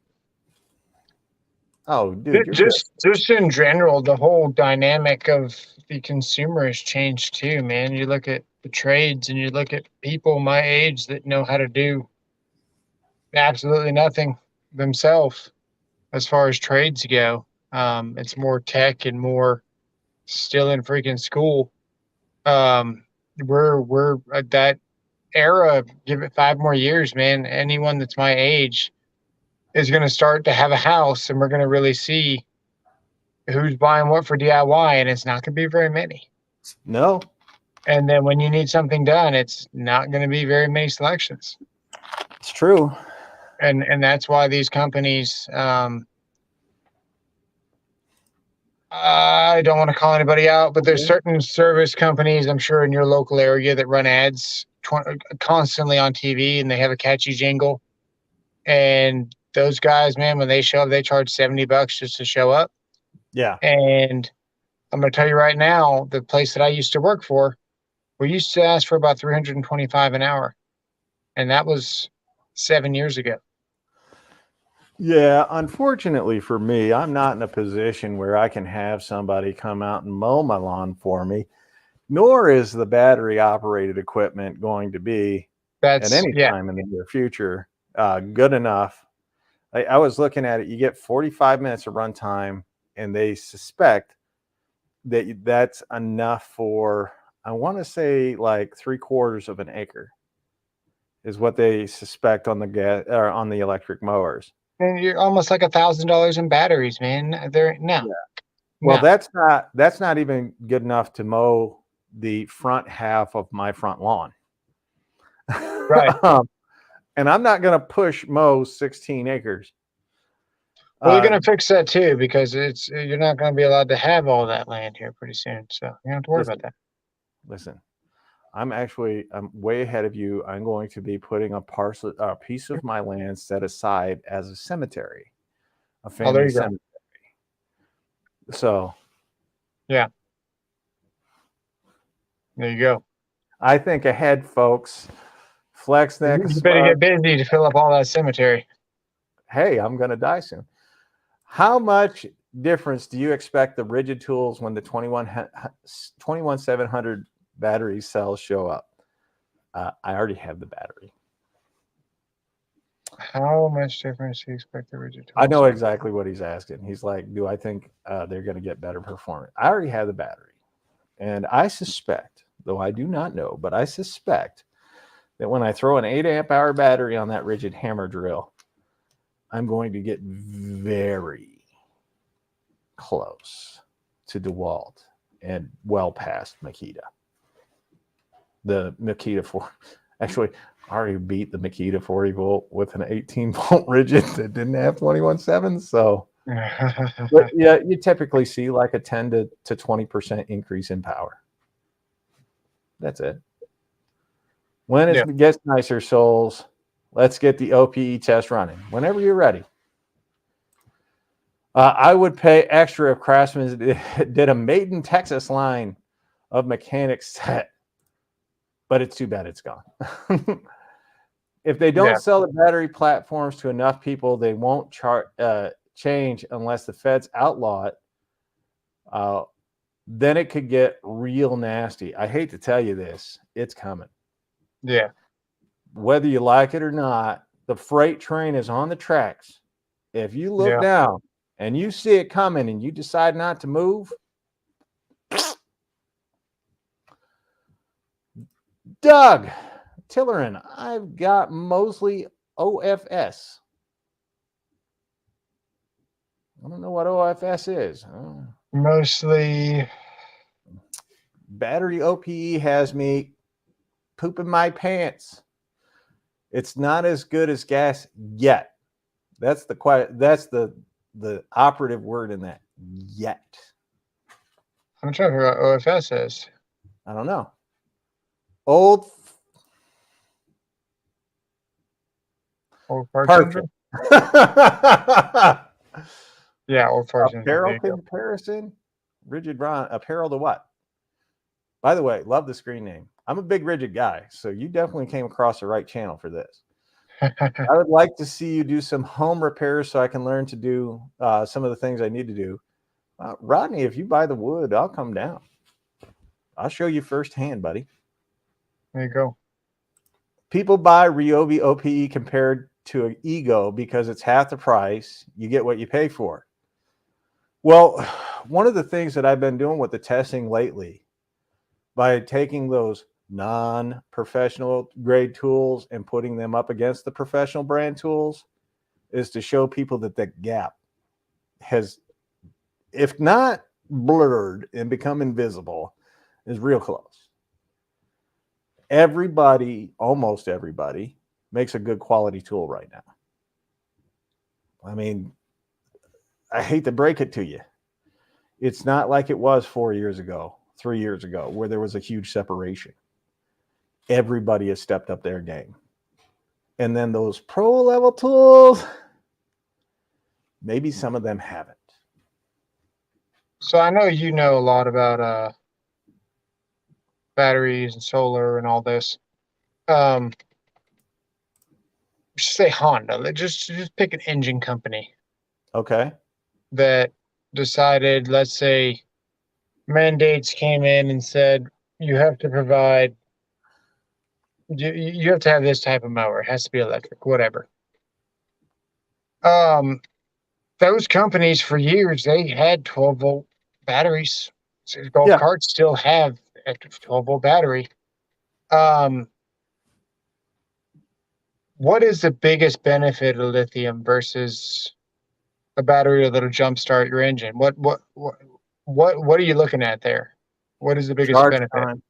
Oh, dude. Just in general, the whole dynamic of the consumer has changed too, man. You look at the trades and you look at people my age that know how to do absolutely nothing themselves as far as trades go. It's more tech and more still in freaking school. We're at that era. Give it 5 more years, man. Anyone that's my age is going to start to have a house, and we're going to really see who's buying what for DIY, and it's not going to be very many. No. And then when you need something done, it's not going to be very many selections. It's true. And that's why these companies, I don't want to call anybody out, but there's certain service companies, I'm sure in your local area, that run ads constantly on TV, and they have a catchy jingle. And those guys, man, when they show up, they charge $70 just to show up. Yeah. And I'm going to tell you right now, the place that I used to work for, we used to ask for about $325 an hour. And that was 7 years ago. Yeah, unfortunately for me, I'm not in a position where I can have somebody come out and mow my lawn for me, nor is the battery operated equipment going to be at any time in the near future good enough. I was looking at it. You get 45 minutes of runtime, and they suspect that that's enough for, I want to say, like 3/4 of an acre is what they suspect on the gas or on the electric mowers. And you're almost like $1,000 in batteries, man. Well, No. that's not even good enough to mow the front half of my front lawn. Right. And I'm not going to push mow 16 acres. Well, they're going to fix that too because you're not going to be allowed to have all that land here pretty soon. So you don't have to worry about that. Listen, I'm way ahead of you. I'm going to be putting a piece of my land set aside as a cemetery, a Oh, there family you go. cemetery. So Yeah. There you go. I think ahead, folks. Flex neck. You better get busy to fill up all that cemetery. Hey, I'm going to die soon. How much difference do you expect the rigid tools when the 21700 battery cells show up? I already have the battery. How much difference do you expect the rigid tools? I know exactly what he's asking. He's like, do I think they're going to get better performance? I already have the battery. And I suspect, though I do not know, but I suspect that when I throw an 8 amp hour battery on that rigid hammer drill, I'm going to get very close to DeWalt and well past Makita. The Makita 4, actually, I already beat the Makita 40 volt with an 18 volt rigid that didn't have 21.7. So, but yeah, you typically see like a 10 to 20% increase in power. That's it. When it gets nicer, souls, let's get the OPE test running. Whenever you're ready. I would pay extra if Craftsman did a Made in Texas line of mechanics set, but it's too bad it's gone. If they don't sell the battery platforms to enough people, they won't change unless the feds outlaw it. Then it could get real nasty. I hate to tell you this. It's coming. Yeah. Whether you like it or not, the freight train is on the tracks. If you look down and you see it coming and you decide not to move, Doug Tillerin, I've got mostly OFS. I don't know what OFS is. Mostly battery OPE has me pooping my pants. It's not as good as gas yet. That's the operative word in that. Yet. I'm trying to figure out what OFS is. I don't know. Old parts. Yeah, old parts. Apparel comparison. Rigid Ron. Apparel to what? By the way, love the screen name. I'm a big rigid guy, so you definitely came across the right channel for this. I would like to see you do some home repairs so I can learn to do some of the things I need to do. Rodney, if you buy the wood, I'll come down. I'll show you firsthand, buddy. There you go. People buy Ryobi OPE compared to an Ego because it's half the price. You get what you pay for. Well, one of the things that I've been doing with the testing lately, by taking those non-professional grade tools and putting them up against the professional brand tools, is to show people that the gap has, if not blurred and become invisible, is real close. Everybody, almost everybody, makes a good quality tool right now. I mean, I hate to break it to you. It's not like it was 4 years ago, 3 years ago, where there was a huge separation. Everybody has stepped up their game. And then those pro level tools, maybe some of them haven't. So I know you know a lot about batteries and solar and all this. Just say Honda. Just pick an engine company. Okay. That decided, let's say, mandates came in and said you have to provide. You have to have this type of mower. It has to be electric, whatever. Those companies for years, they had 12-volt batteries. So golf carts still have active 12-volt battery. What is the biggest benefit of lithium versus a battery that'll jumpstart your engine? What What are you looking at there? What is the biggest Charge benefit? time,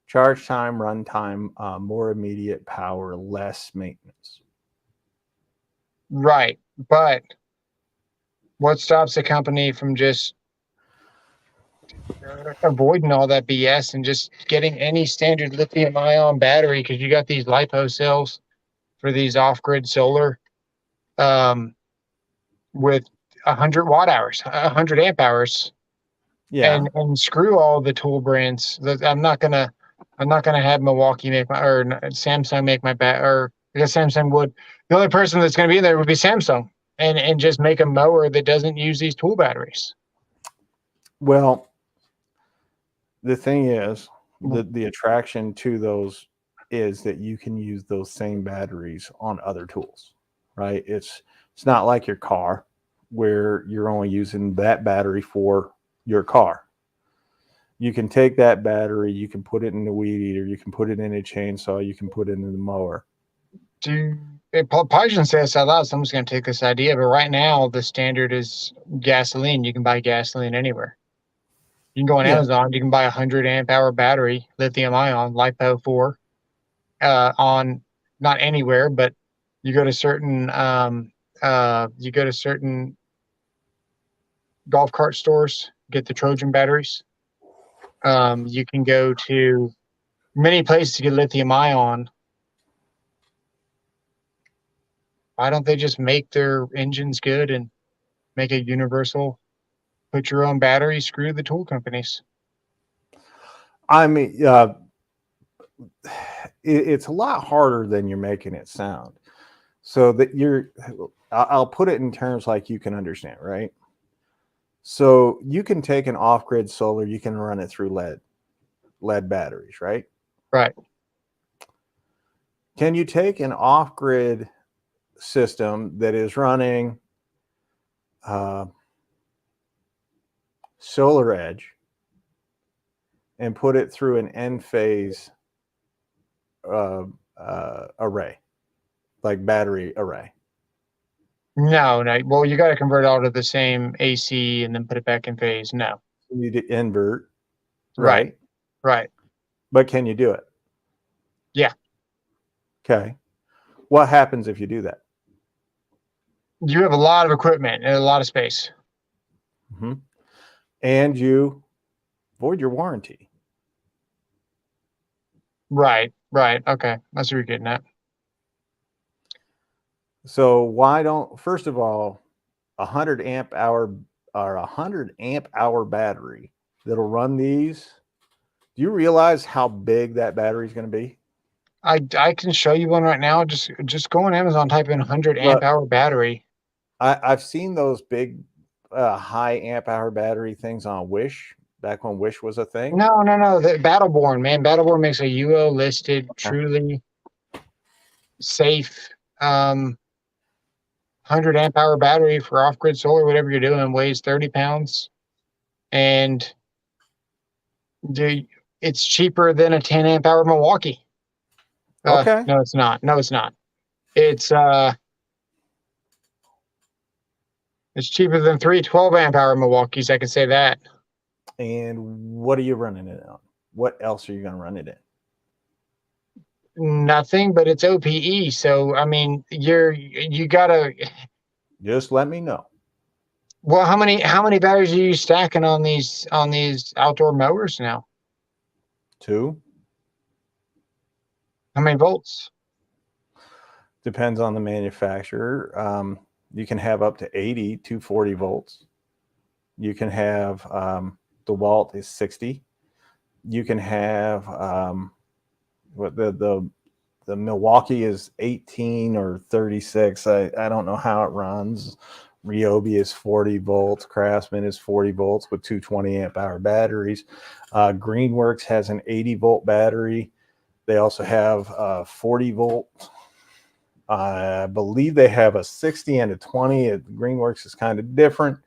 charge time, run time, more immediate power, less maintenance. Right. But what stops the company from just avoiding all that BS and just getting any standard lithium ion battery? Because you got these LiPo cells for these off-grid solar um, with 100 watt hours, 100 amp hours, Yeah. and screw all the tool brands. I'm not gonna have Milwaukee make my or Samsung make my bat or because Samsung would. The only person that's gonna be in there would be Samsung, and just make a mower that doesn't use these tool batteries. Well, the thing is, the attraction to those is that you can use those same batteries on other tools, right? It's not like your car where you're only using that battery for your car. You can take that battery, you can put it in the weed eater, you can put it in a chainsaw, you can put it in the mower. Probably shouldn't say this out loud. Someone's gonna take this idea, but right now the standard is gasoline. You can buy gasoline anywhere. You can go on Yeah. Amazon. You can buy a 100 amp hour battery, lithium ion, LiPo 4, on not anywhere, but you go to certain golf cart stores, get the Trojan batteries. You can go to many places to get lithium ion. Why don't they just make their engines good and make a universal, put your own battery, screw the tool companies? I mean, it's a lot harder than you're making it sound. So that I'll put it in terms like you can understand, right? So you can take an off-grid solar, you can run it through lead batteries, right? Right. Can you take an off-grid system that is running solar edge and put it through an end phase array, like battery array? No, no. Well, you got to convert all to the same AC and then put it back in phase. No. You need to invert, Right. right? Right. But can you do it? Yeah. Okay. What happens if you do that? You have a lot of equipment and a lot of space. Mm-hmm. And you void your warranty. Right. Right. Okay. That's what you're getting at. So why don't, first of all, 100 amp hour or 100 amp hour battery that'll run these? Do you realize how big that battery is going to be? I can show you one right now. Just go on Amazon, type in 100 amp Look, hour battery. I've seen those big high amp hour battery things on Wish back when Wish was a thing. No. The Battleborn, man. Battleborn makes a UL listed, Okay. truly safe 100 amp hour battery for off grid solar, whatever you're doing, weighs 30 pounds. And it's cheaper than a 10 amp hour Milwaukee. Okay. No, it's not. No, it's not. It's cheaper than 3 12 amp hour Milwaukees. I can say that. And what are you running it on? What else are you going to run it in? Nothing, but it's OPE. So I mean, you gotta. Just let me know. Well, how many batteries are you stacking on these outdoor mowers now? 2. How many volts? Depends on the manufacturer. You can have up to 80, 240 volts. You can have the Walt is 60. You can have what the Milwaukee is 18 or 36. I don't know how it runs. Ryobi is 40 volts. Craftsman is 40 volts with 220 amp hour batteries. Greenworks has an 80 volt battery. They also have 40 volt. I believe they have a 60 and a 20. Greenworks is kind of different.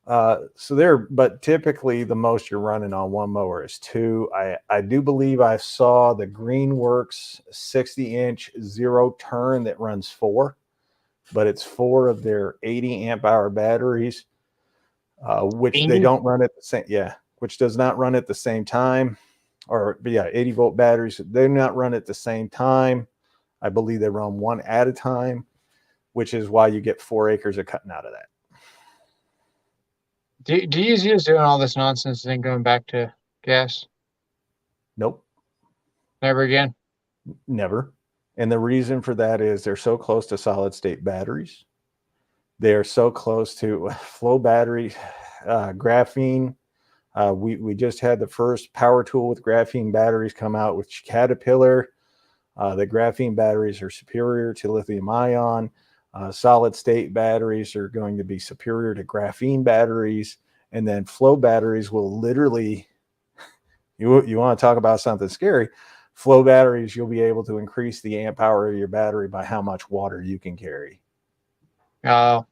But typically the most you're running on one mower is 2. I do believe I saw the Greenworks 60-inch zero turn that runs 4, but it's 4 of their 80 amp hour batteries. which they 80? don't run at the same. Yeah, which does not run at the same time. Or yeah, 80-volt batteries. They do not run at the same time. I believe they run one at a time, which is why you get 4 acres of cutting out of that. Do you see us doing all this nonsense and then going back to gas? Nope, Never again? never. And the reason for that is they're so close to solid state batteries. They are so close to flow battery, graphene. We just had the first power tool with graphene batteries come out with Caterpillar. The graphene batteries are superior to lithium ion. Solid state batteries are going to be superior to graphene batteries. And then flow batteries will literally, you want to talk about something scary, flow batteries, you'll be able to increase the amp power of your battery by how much water you can carry. Oh.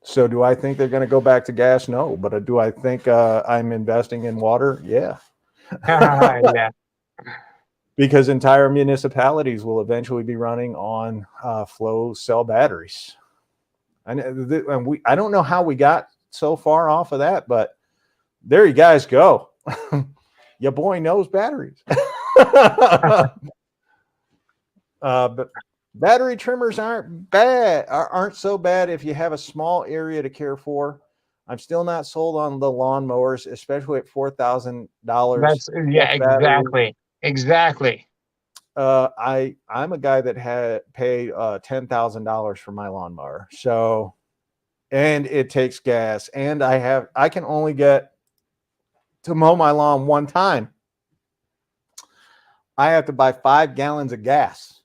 So do I think they're going to go back to gas? No. But do I think I'm investing in water? Yeah. Yeah. Because entire municipalities will eventually be running on flow cell batteries. I don't know how we got so far off of that, but there you guys go. Your boy knows batteries. But battery trimmers aren't so bad if you have a small area to care for. I'm still not sold on the lawnmowers, especially at $4,000. That's exactly. Exactly. I'm a guy that had paid $10,000 for my lawnmower. So, and it takes gas, and I can only get to mow my lawn one time. I have to buy 5 gallons of gas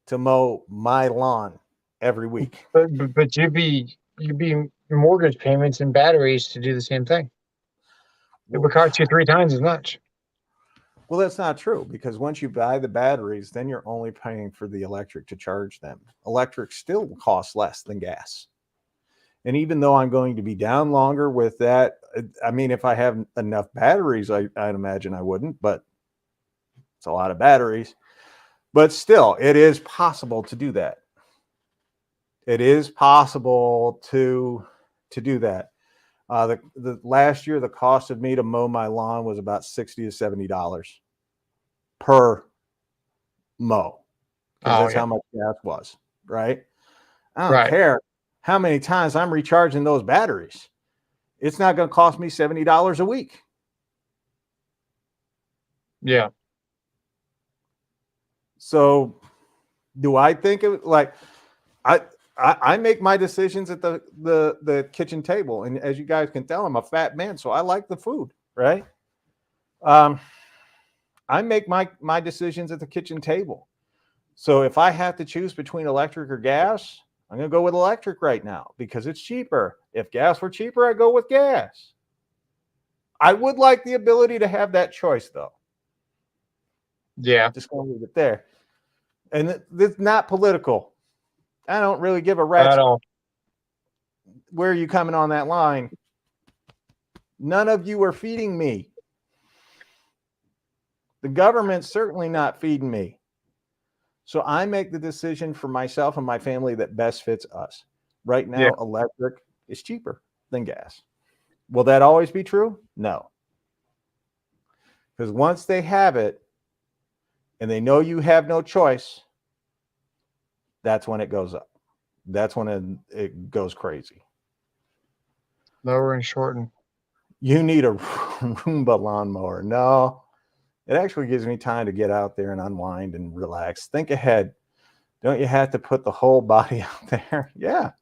to mow my lawn every week. But you'd be mortgage payments and batteries to do the same thing. It would cost you 3 times as much. Well, that's not true, because once you buy the batteries, then you're only paying for the electric to charge them. Electric still costs less than gas. And even though I'm going to be down longer with that, I mean, if I have enough batteries, I'd imagine I wouldn't, but it's a lot of batteries. But still, it is possible to do that. It is possible to do that. The last year, the cost of me to mow my lawn was about $60 to $70 per mow, because that's how much gas was, right? I don't care how many times I'm recharging those batteries. It's not going to cost me $70 a week. Yeah. So do I think it like I make my decisions at the kitchen table, and as you guys can tell, I'm a fat man, so I like the food, right? I make my decisions at the kitchen table. So if I have to choose between electric or gas, I'm going to go with electric right now because it's cheaper. If gas were cheaper, I'd go with gas. I would like the ability to have that choice, though. Yeah. Just going to leave it there. And it's not political. I don't really give a rat's at all. Where are you coming on that line? None of you are feeding me. The government's certainly not feeding me. So I make the decision for myself and my family that best fits us. Right now, electric is cheaper than gas. Will that always be true? No. Because once they have it and they know you have no choice, that's when it goes up. That's when it goes crazy. Lower and shorten. You need a Roomba lawnmower. No, it actually gives me time to get out there and unwind and relax. Think ahead. Don't you have to put the whole body out there? Yeah.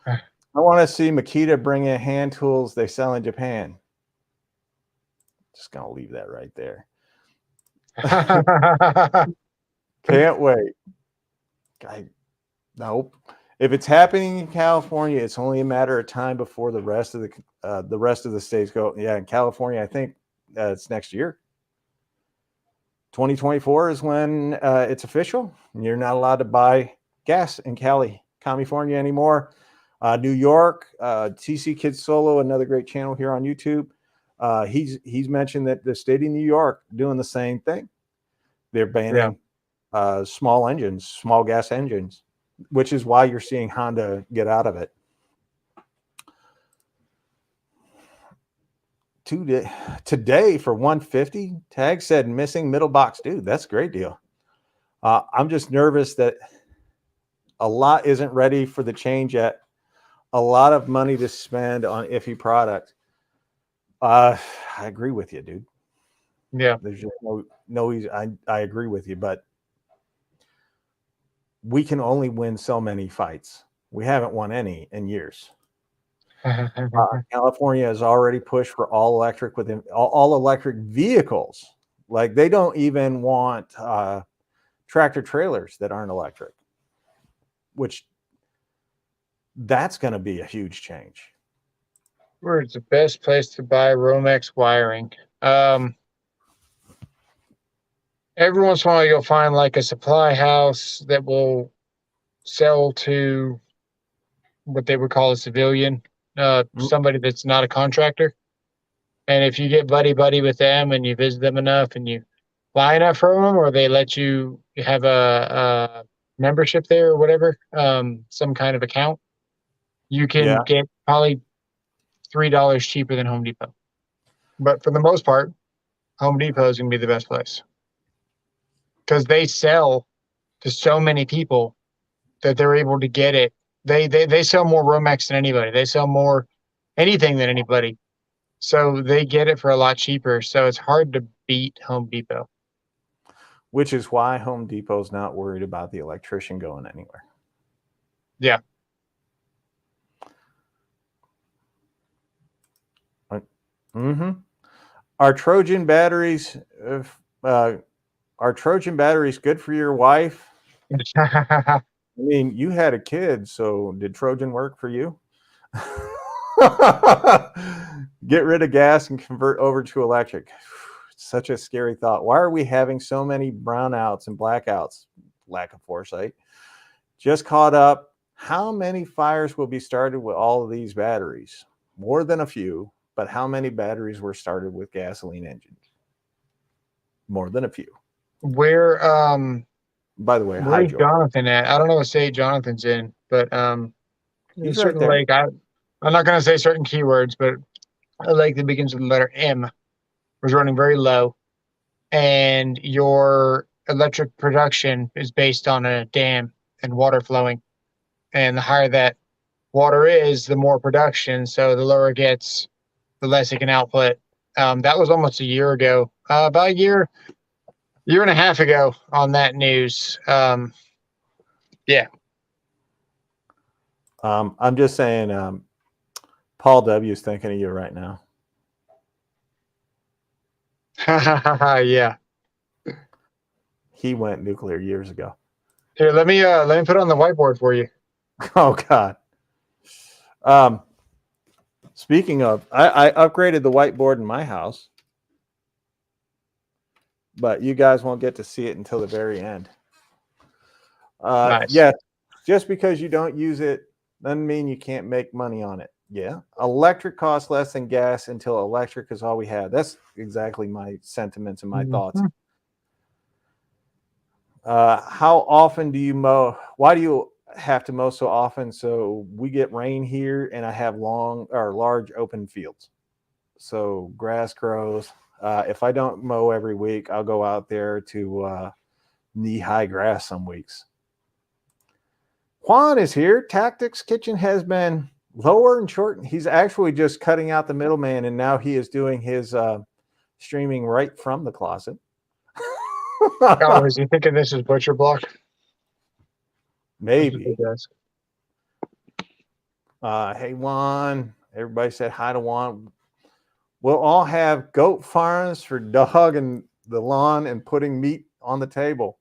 I want to see Makita bring in hand tools they sell in Japan. Just going to leave that right there. Can't wait. Nope. If it's happening in California, it's only a matter of time before the rest of the states go. Yeah, in California, I think it's next year. 2024 is when it's official. You're not allowed to buy gas in California anymore. New York, TC Kids Solo, another great channel here on YouTube. He's mentioned that the state of New York doing the same thing. They're banning small gas engines, which is why you're seeing Honda get out of it. today for 150. Tag said missing middle box. Dude, that's a great deal. I'm just nervous that a lot isn't ready for the change yet. A lot of money to spend on iffy product. I agree with you, dude. Yeah. There's just no easy. I agree with you, but we can only win so many fights. We haven't won any in years. California has already pushed for all electric within all electric vehicles. Like they don't even want tractor trailers that aren't electric, which that's going to be a huge change. Where's the best place to buy Romex wiring? Every once in a while, you'll find like a supply house that will sell to what they would call a civilian, somebody that's not a contractor. And if you get buddy with them and you visit them enough and you buy enough from them, or they let you have a membership there or whatever, some kind of account, you can get probably $3 cheaper than Home Depot. But for the most part, Home Depot is going to be the best place because they sell to so many people that they're able to get it. They sell more Romex than anybody. They sell more anything than anybody. So they get it for a lot cheaper. So it's hard to beat Home Depot. Which is why Home Depot's not worried about the electrician going anywhere. Yeah. Mm-hmm. Are Trojan batteries good for your wife? I mean, you had a kid, so did Trojan work for you? Get rid of gas and convert over to electric. Such a scary thought. Why are we having so many brownouts and blackouts? Lack of foresight. Just caught up. How many fires will be started with all of these batteries? More than a few, but how many batteries were started with gasoline engines? More than a few. Where by the way, where's Jonathan at? I don't know what state Jonathan's in, but he's a certain right there. lake. I'm not going to say certain keywords, but a lake that begins with the letter M was running very low, and your electric production is based on a dam and water flowing, and the higher that water is, the more production. So the lower it gets, the less it can output. That was almost a year ago, about a year and a half ago on that news. Yeah. I'm just saying, Paul W. is thinking of you right now. Yeah. He went nuclear years ago. Here, let me put it on the whiteboard for you. Oh God. Speaking of, I upgraded the whiteboard in my house, but you guys won't get to see it until the very end. Nice. Yeah, just because you don't use it doesn't mean you can't make money on it. Yeah, electric costs less than gas until electric is all we have. That's exactly my sentiments and my thoughts. How often do you mow? Why do you have to mow so often? So we get rain here, and I have large open fields, so grass grows. If I don't mow every week, I'll go out there to knee-high grass some weeks. Juan is here. Tactics Kitchen has been lower and shortened. He's actually just cutting out the middleman, and now he is doing his streaming right from the closet. Oh, is he thinking this is Butcher Block? Maybe. Hey, Juan. Everybody said hi to Juan. We'll all have goat farms for dogging the lawn and putting meat on the table.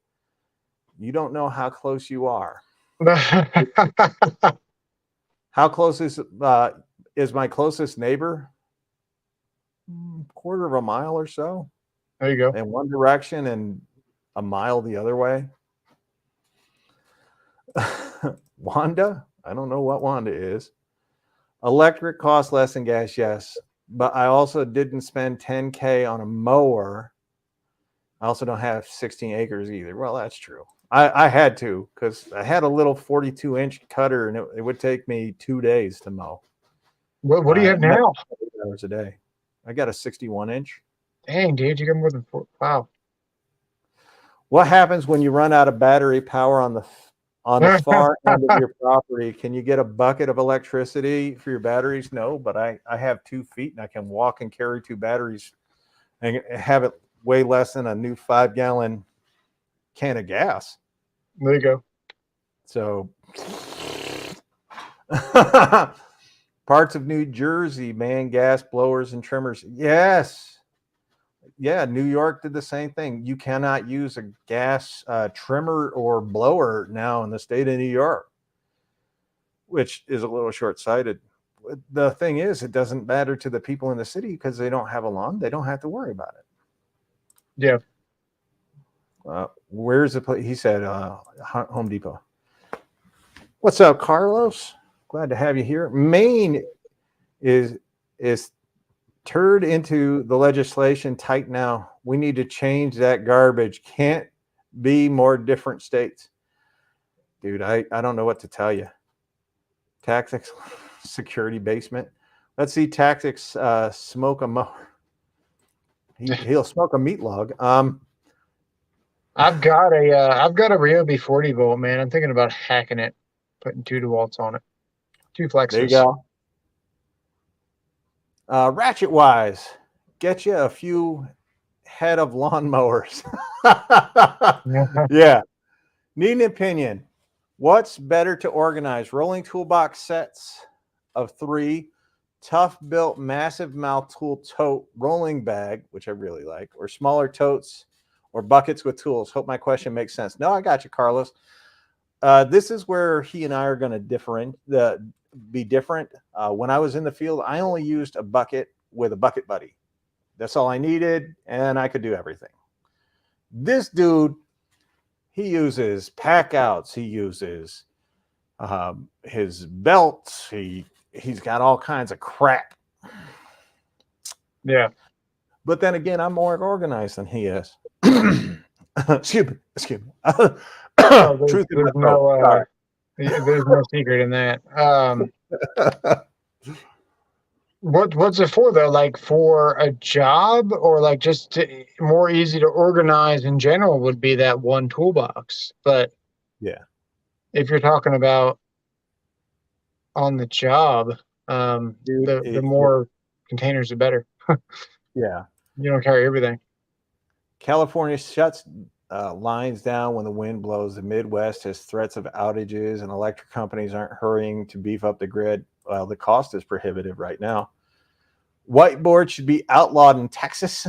You don't know how close you are. How close is my closest neighbor? Quarter of a mile or so. There you go. In one direction and a mile the other way. Wanda? I don't know what Wanda is. Electric costs less than gas, yes. But I also didn't spend $10K on a mower. I also don't have 16 acres either. Well, that's true. I had to, because I had a little 42-inch cutter, and it would take me 2 days to mow. What do you have now? 8 hours a day. I got a 61-inch. Dang, dude, you got more than 4. Wow. What happens when you run out of battery power on the far end of your property? Can you get a bucket of electricity for your batteries? No, but I have 2 feet and I can walk and carry 2 batteries and have it weigh less than a new 5-gallon can of gas. There you go. So parts of New Jersey, man, gas blowers and trimmers. Yes. Yeah, New York did the same thing. You cannot use a gas trimmer or blower now in the state of New York, which is a little short-sighted. The thing is, it doesn't matter to the people in the city because they don't have a lawn. They don't have to worry about it. Yeah. Where's the place? He said Home Depot. What's up, Carlos? Glad to have you here. Maine is turned into the legislation tight now. We need to change that garbage. Can't be more different states. Dude, I don't know what to tell you. Tactics security basement. Let's see Tactics smoke a mower. He'll smoke a meat log. I've got a Ryobi 40 volt, man. I'm thinking about hacking it, putting 2 DeWalt's on it. 2 flexors. There you go. Ratchet wise, get you a few head of lawnmowers. Yeah. Need an opinion. What's better to organize? Rolling toolbox sets of 3, tough built massive mouth tool tote rolling bag, which I really like, or smaller totes or buckets with tools. Hope my question makes sense. No, I got you, Carlos. This is where he and I are going to be different. When I was in the field, I only used a bucket with a bucket buddy. That's all I needed, and I could do everything. This dude, he uses pack outs. He uses his belts. He's got all kinds of crap. Yeah. But then again, I'm more organized than he is. Excuse me. Truth in my there's no secret in that. What's it for though? Like for a job, or like just more easy to organize in general would be that one toolbox. But yeah, if you're talking about on the job, the more containers, the better. Yeah, you don't carry everything. California shuts lines down when the wind blows. The Midwest has threats of outages, and electric companies aren't hurrying to beef up the grid. Well, the cost is prohibitive right now. Whiteboard should be outlawed in Texas.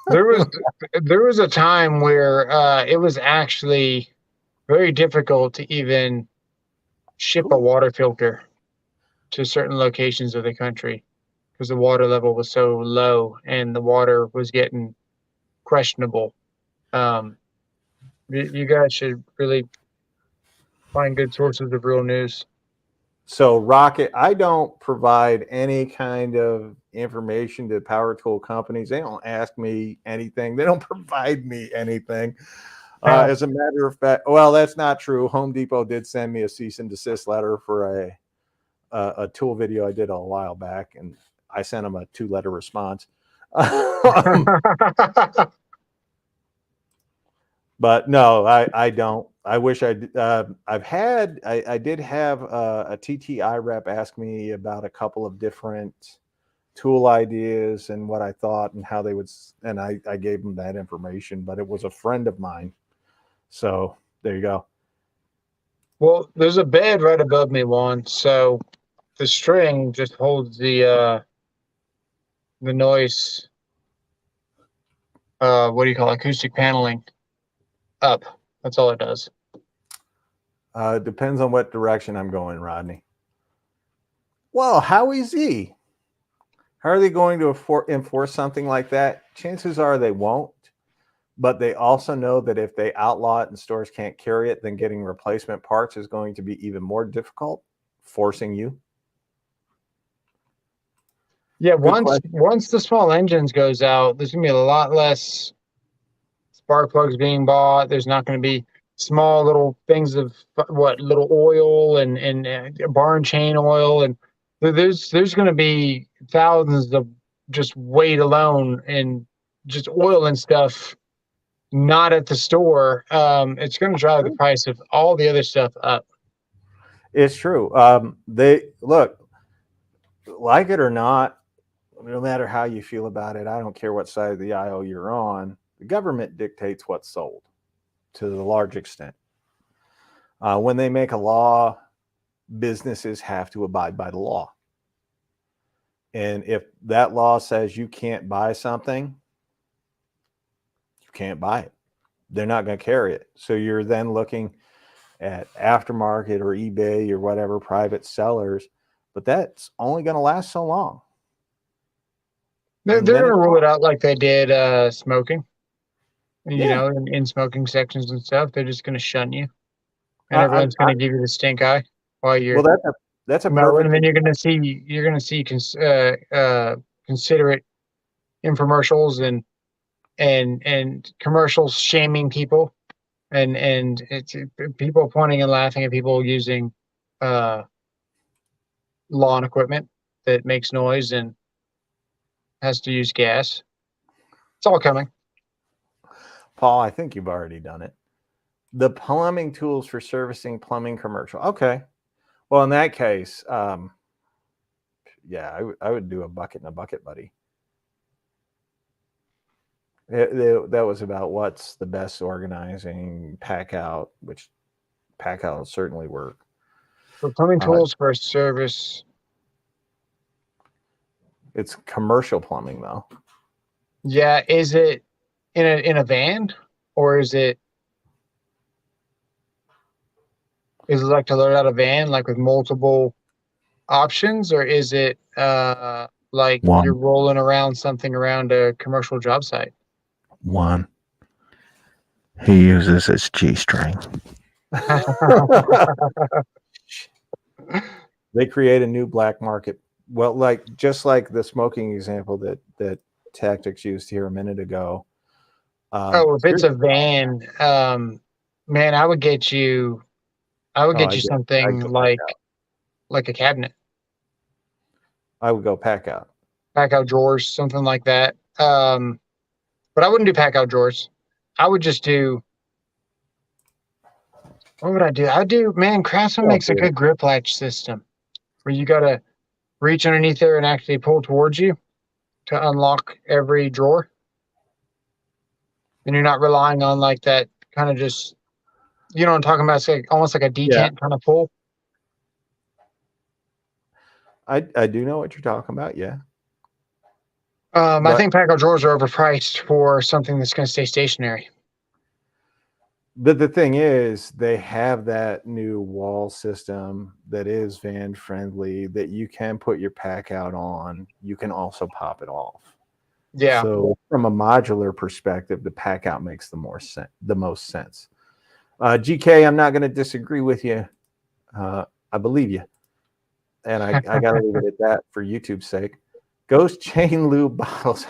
There was a time where it was actually very difficult to even ship a water filter to certain locations of the country because the water level was so low and the water was getting questionable. You guys should really find good sources of real news. So Rocket, I don't provide any kind of information to power tool companies. They don't ask me anything. They don't provide me anything. As a matter of fact, well, that's not true. Home Depot did send me a cease and desist letter for a tool video I did a while back, and I sent them a 2-letter response. But no, I don't. I wish I did. I did have a TTI rep ask me about a couple of different tool ideas and what I thought and how they would, and I gave them that information, but it was a friend of mine. So there you go. Well, there's a bed right above me, Juan. So the string just holds the noise. What do you call it? Acoustic paneling up. That's all it does. Depends on what direction I'm going, Rodney. Well, how easy? How are they going to enforce something like that? Chances are they won't. But they also know that if they outlaw it and stores can't carry it, then getting replacement parts is going to be even more difficult, forcing you. Yeah, once the small engines goes out, there's going to be a lot less spark plugs being bought. There's not going to be small little things of little oil and barn chain oil, and there's going to be thousands of just weight alone and just oil and stuff not at the store, it's going to drive the price of all the other stuff up. It's true. They look, like it or not, no matter how you feel about it, I don't care what side of the aisle you're on. The government dictates what's sold to the large extent. When they make a law, businesses have to abide by the law. And if that law says you can't buy something, you can't buy it. They're not going to carry it. So you're then looking at aftermarket or eBay or whatever private sellers, but that's only going to last so long. They're going to rule it out like they did smoking. You Yeah. know, in smoking sections and stuff, they're just going to shun you, and everyone's going to give you the stink eye while you're. Well, that's a perfect. And then you're going to see considerate infomercials and commercials shaming people, and it's people pointing and laughing at people using lawn equipment that makes noise and has to use gas. It's all coming. Paul, I think you've already done it. The plumbing tools for servicing plumbing commercial. Okay. Well, in that case, yeah, I would do a bucket and a bucket, buddy. That was about what's the best organizing pack out, which pack out will certainly work. For plumbing tools for service. It's commercial plumbing though. Yeah. Is it in a van, or is it like to load out a van, like with multiple options, or is it like you're rolling around something around a commercial job site? One. He uses his G-string. They create a new black market. Well, just like the smoking example that Tactics used here a minute ago. If it's a van, man, I would get you something like a cabinet. I would go pack out drawers, something like that. But I wouldn't do pack out drawers. I would just do. What would I do? Craftsman makes a good grip latch system where you got to reach underneath there and actually pull towards you to unlock every drawer. And you're not relying on like that kind of just, you know what I'm talking about? It's like, almost like a detent kind of pull. I do know what you're talking about. Yeah. I think pack out drawers are overpriced for something that's going to stay stationary. But the thing is, they have that new wall system that is van friendly that you can put your pack out on. You can also pop it off. Yeah. So from a modular perspective, the pack out makes the most sense. GK, I'm not going to disagree with you. I believe you. And I got to leave it at that for YouTube's sake. Ghost Chain Lube bottles.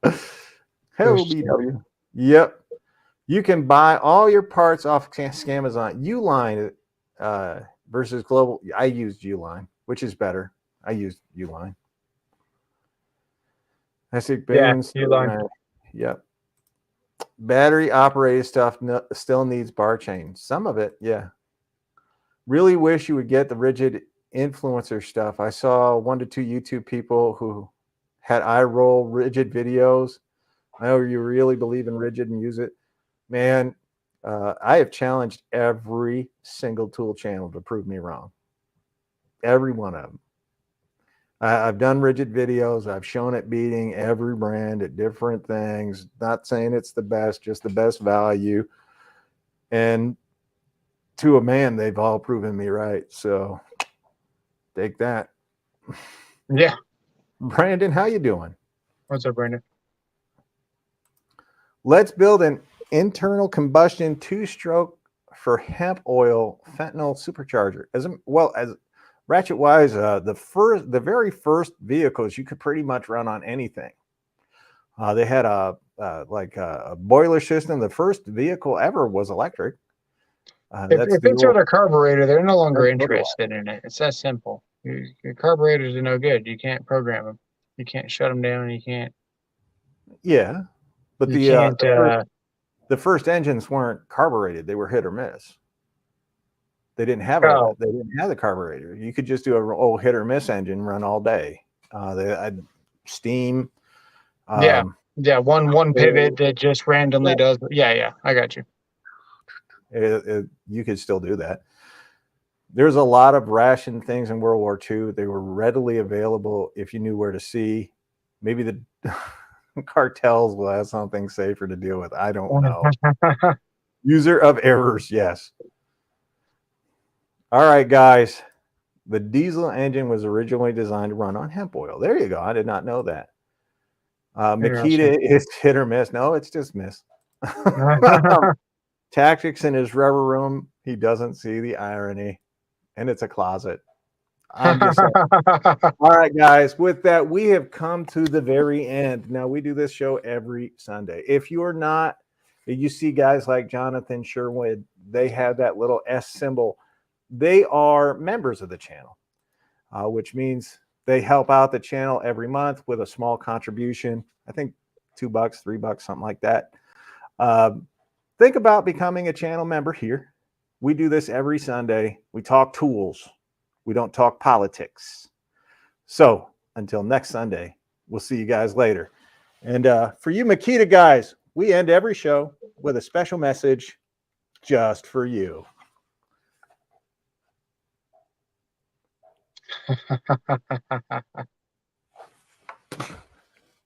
Hello, BW. Yep. You can buy all your parts off Amazon. Uline versus Global. I used Uline, which is better. I used Uline. Uline. Yep. Battery operated stuff still needs bar chain. Some of it, yeah. Really wish you would get the rigid influencer stuff. I saw 1 to 2 YouTube people who had eye roll rigid videos. I know you really believe in rigid and use it. Man, I have challenged every single tool channel to prove me wrong. Every one of them. I've done rigid videos. I've shown it beating every brand at different things. Not saying it's the best, just the best value. And to a man, they've all proven me right. So take that. Yeah. Brandon, how you doing? What's up, Brandon? Let's build an internal combustion 2-stroke for hemp oil fentanyl supercharger. As ratchet wise, the very first vehicles you could pretty much run on anything. They had a boiler system. The first vehicle ever was electric. If it's with a carburetor, they're no longer interested in it. It's that simple. Your carburetors are no good. You can't program them. You can't shut them down. You can't. Yeah, but You can't. the first engines weren't carbureted; they were hit or miss. They didn't have Oh, they didn't have the carburetor. You could just do a old hit or miss engine run all day. They had steam. yeah, Um, yeah. One pivot that just randomly yeah, does. Yeah, yeah. I got you. you could still do that. There's a lot of ration things in World War II. They were readily available if you knew where to see. Maybe the cartels will have something safer to deal with. I don't know. User of errors, yes. All right, guys. The diesel engine was originally designed to run on hemp oil. There you go. I did not know that. Interesting. Makita is hit or miss. No, it's just miss. Tactics in his rubber room. He doesn't see the irony, and it's a closet. I'm just saying. All right, guys. With that, we have come to the very end. Now, we do this show every Sunday. If you're not, you see guys like Jonathan Sherwood, they have that little S symbol. They are members of the channel, which means they help out the channel every month with a small contribution. I think $2, $3, something like that. Think about becoming a channel member here. We do this every Sunday. We talk tools. We don't talk politics. So until next Sunday, we'll see you guys later. And for you Makita guys, we end every show with a special message just for you.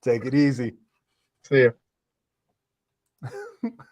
Take it easy. See you.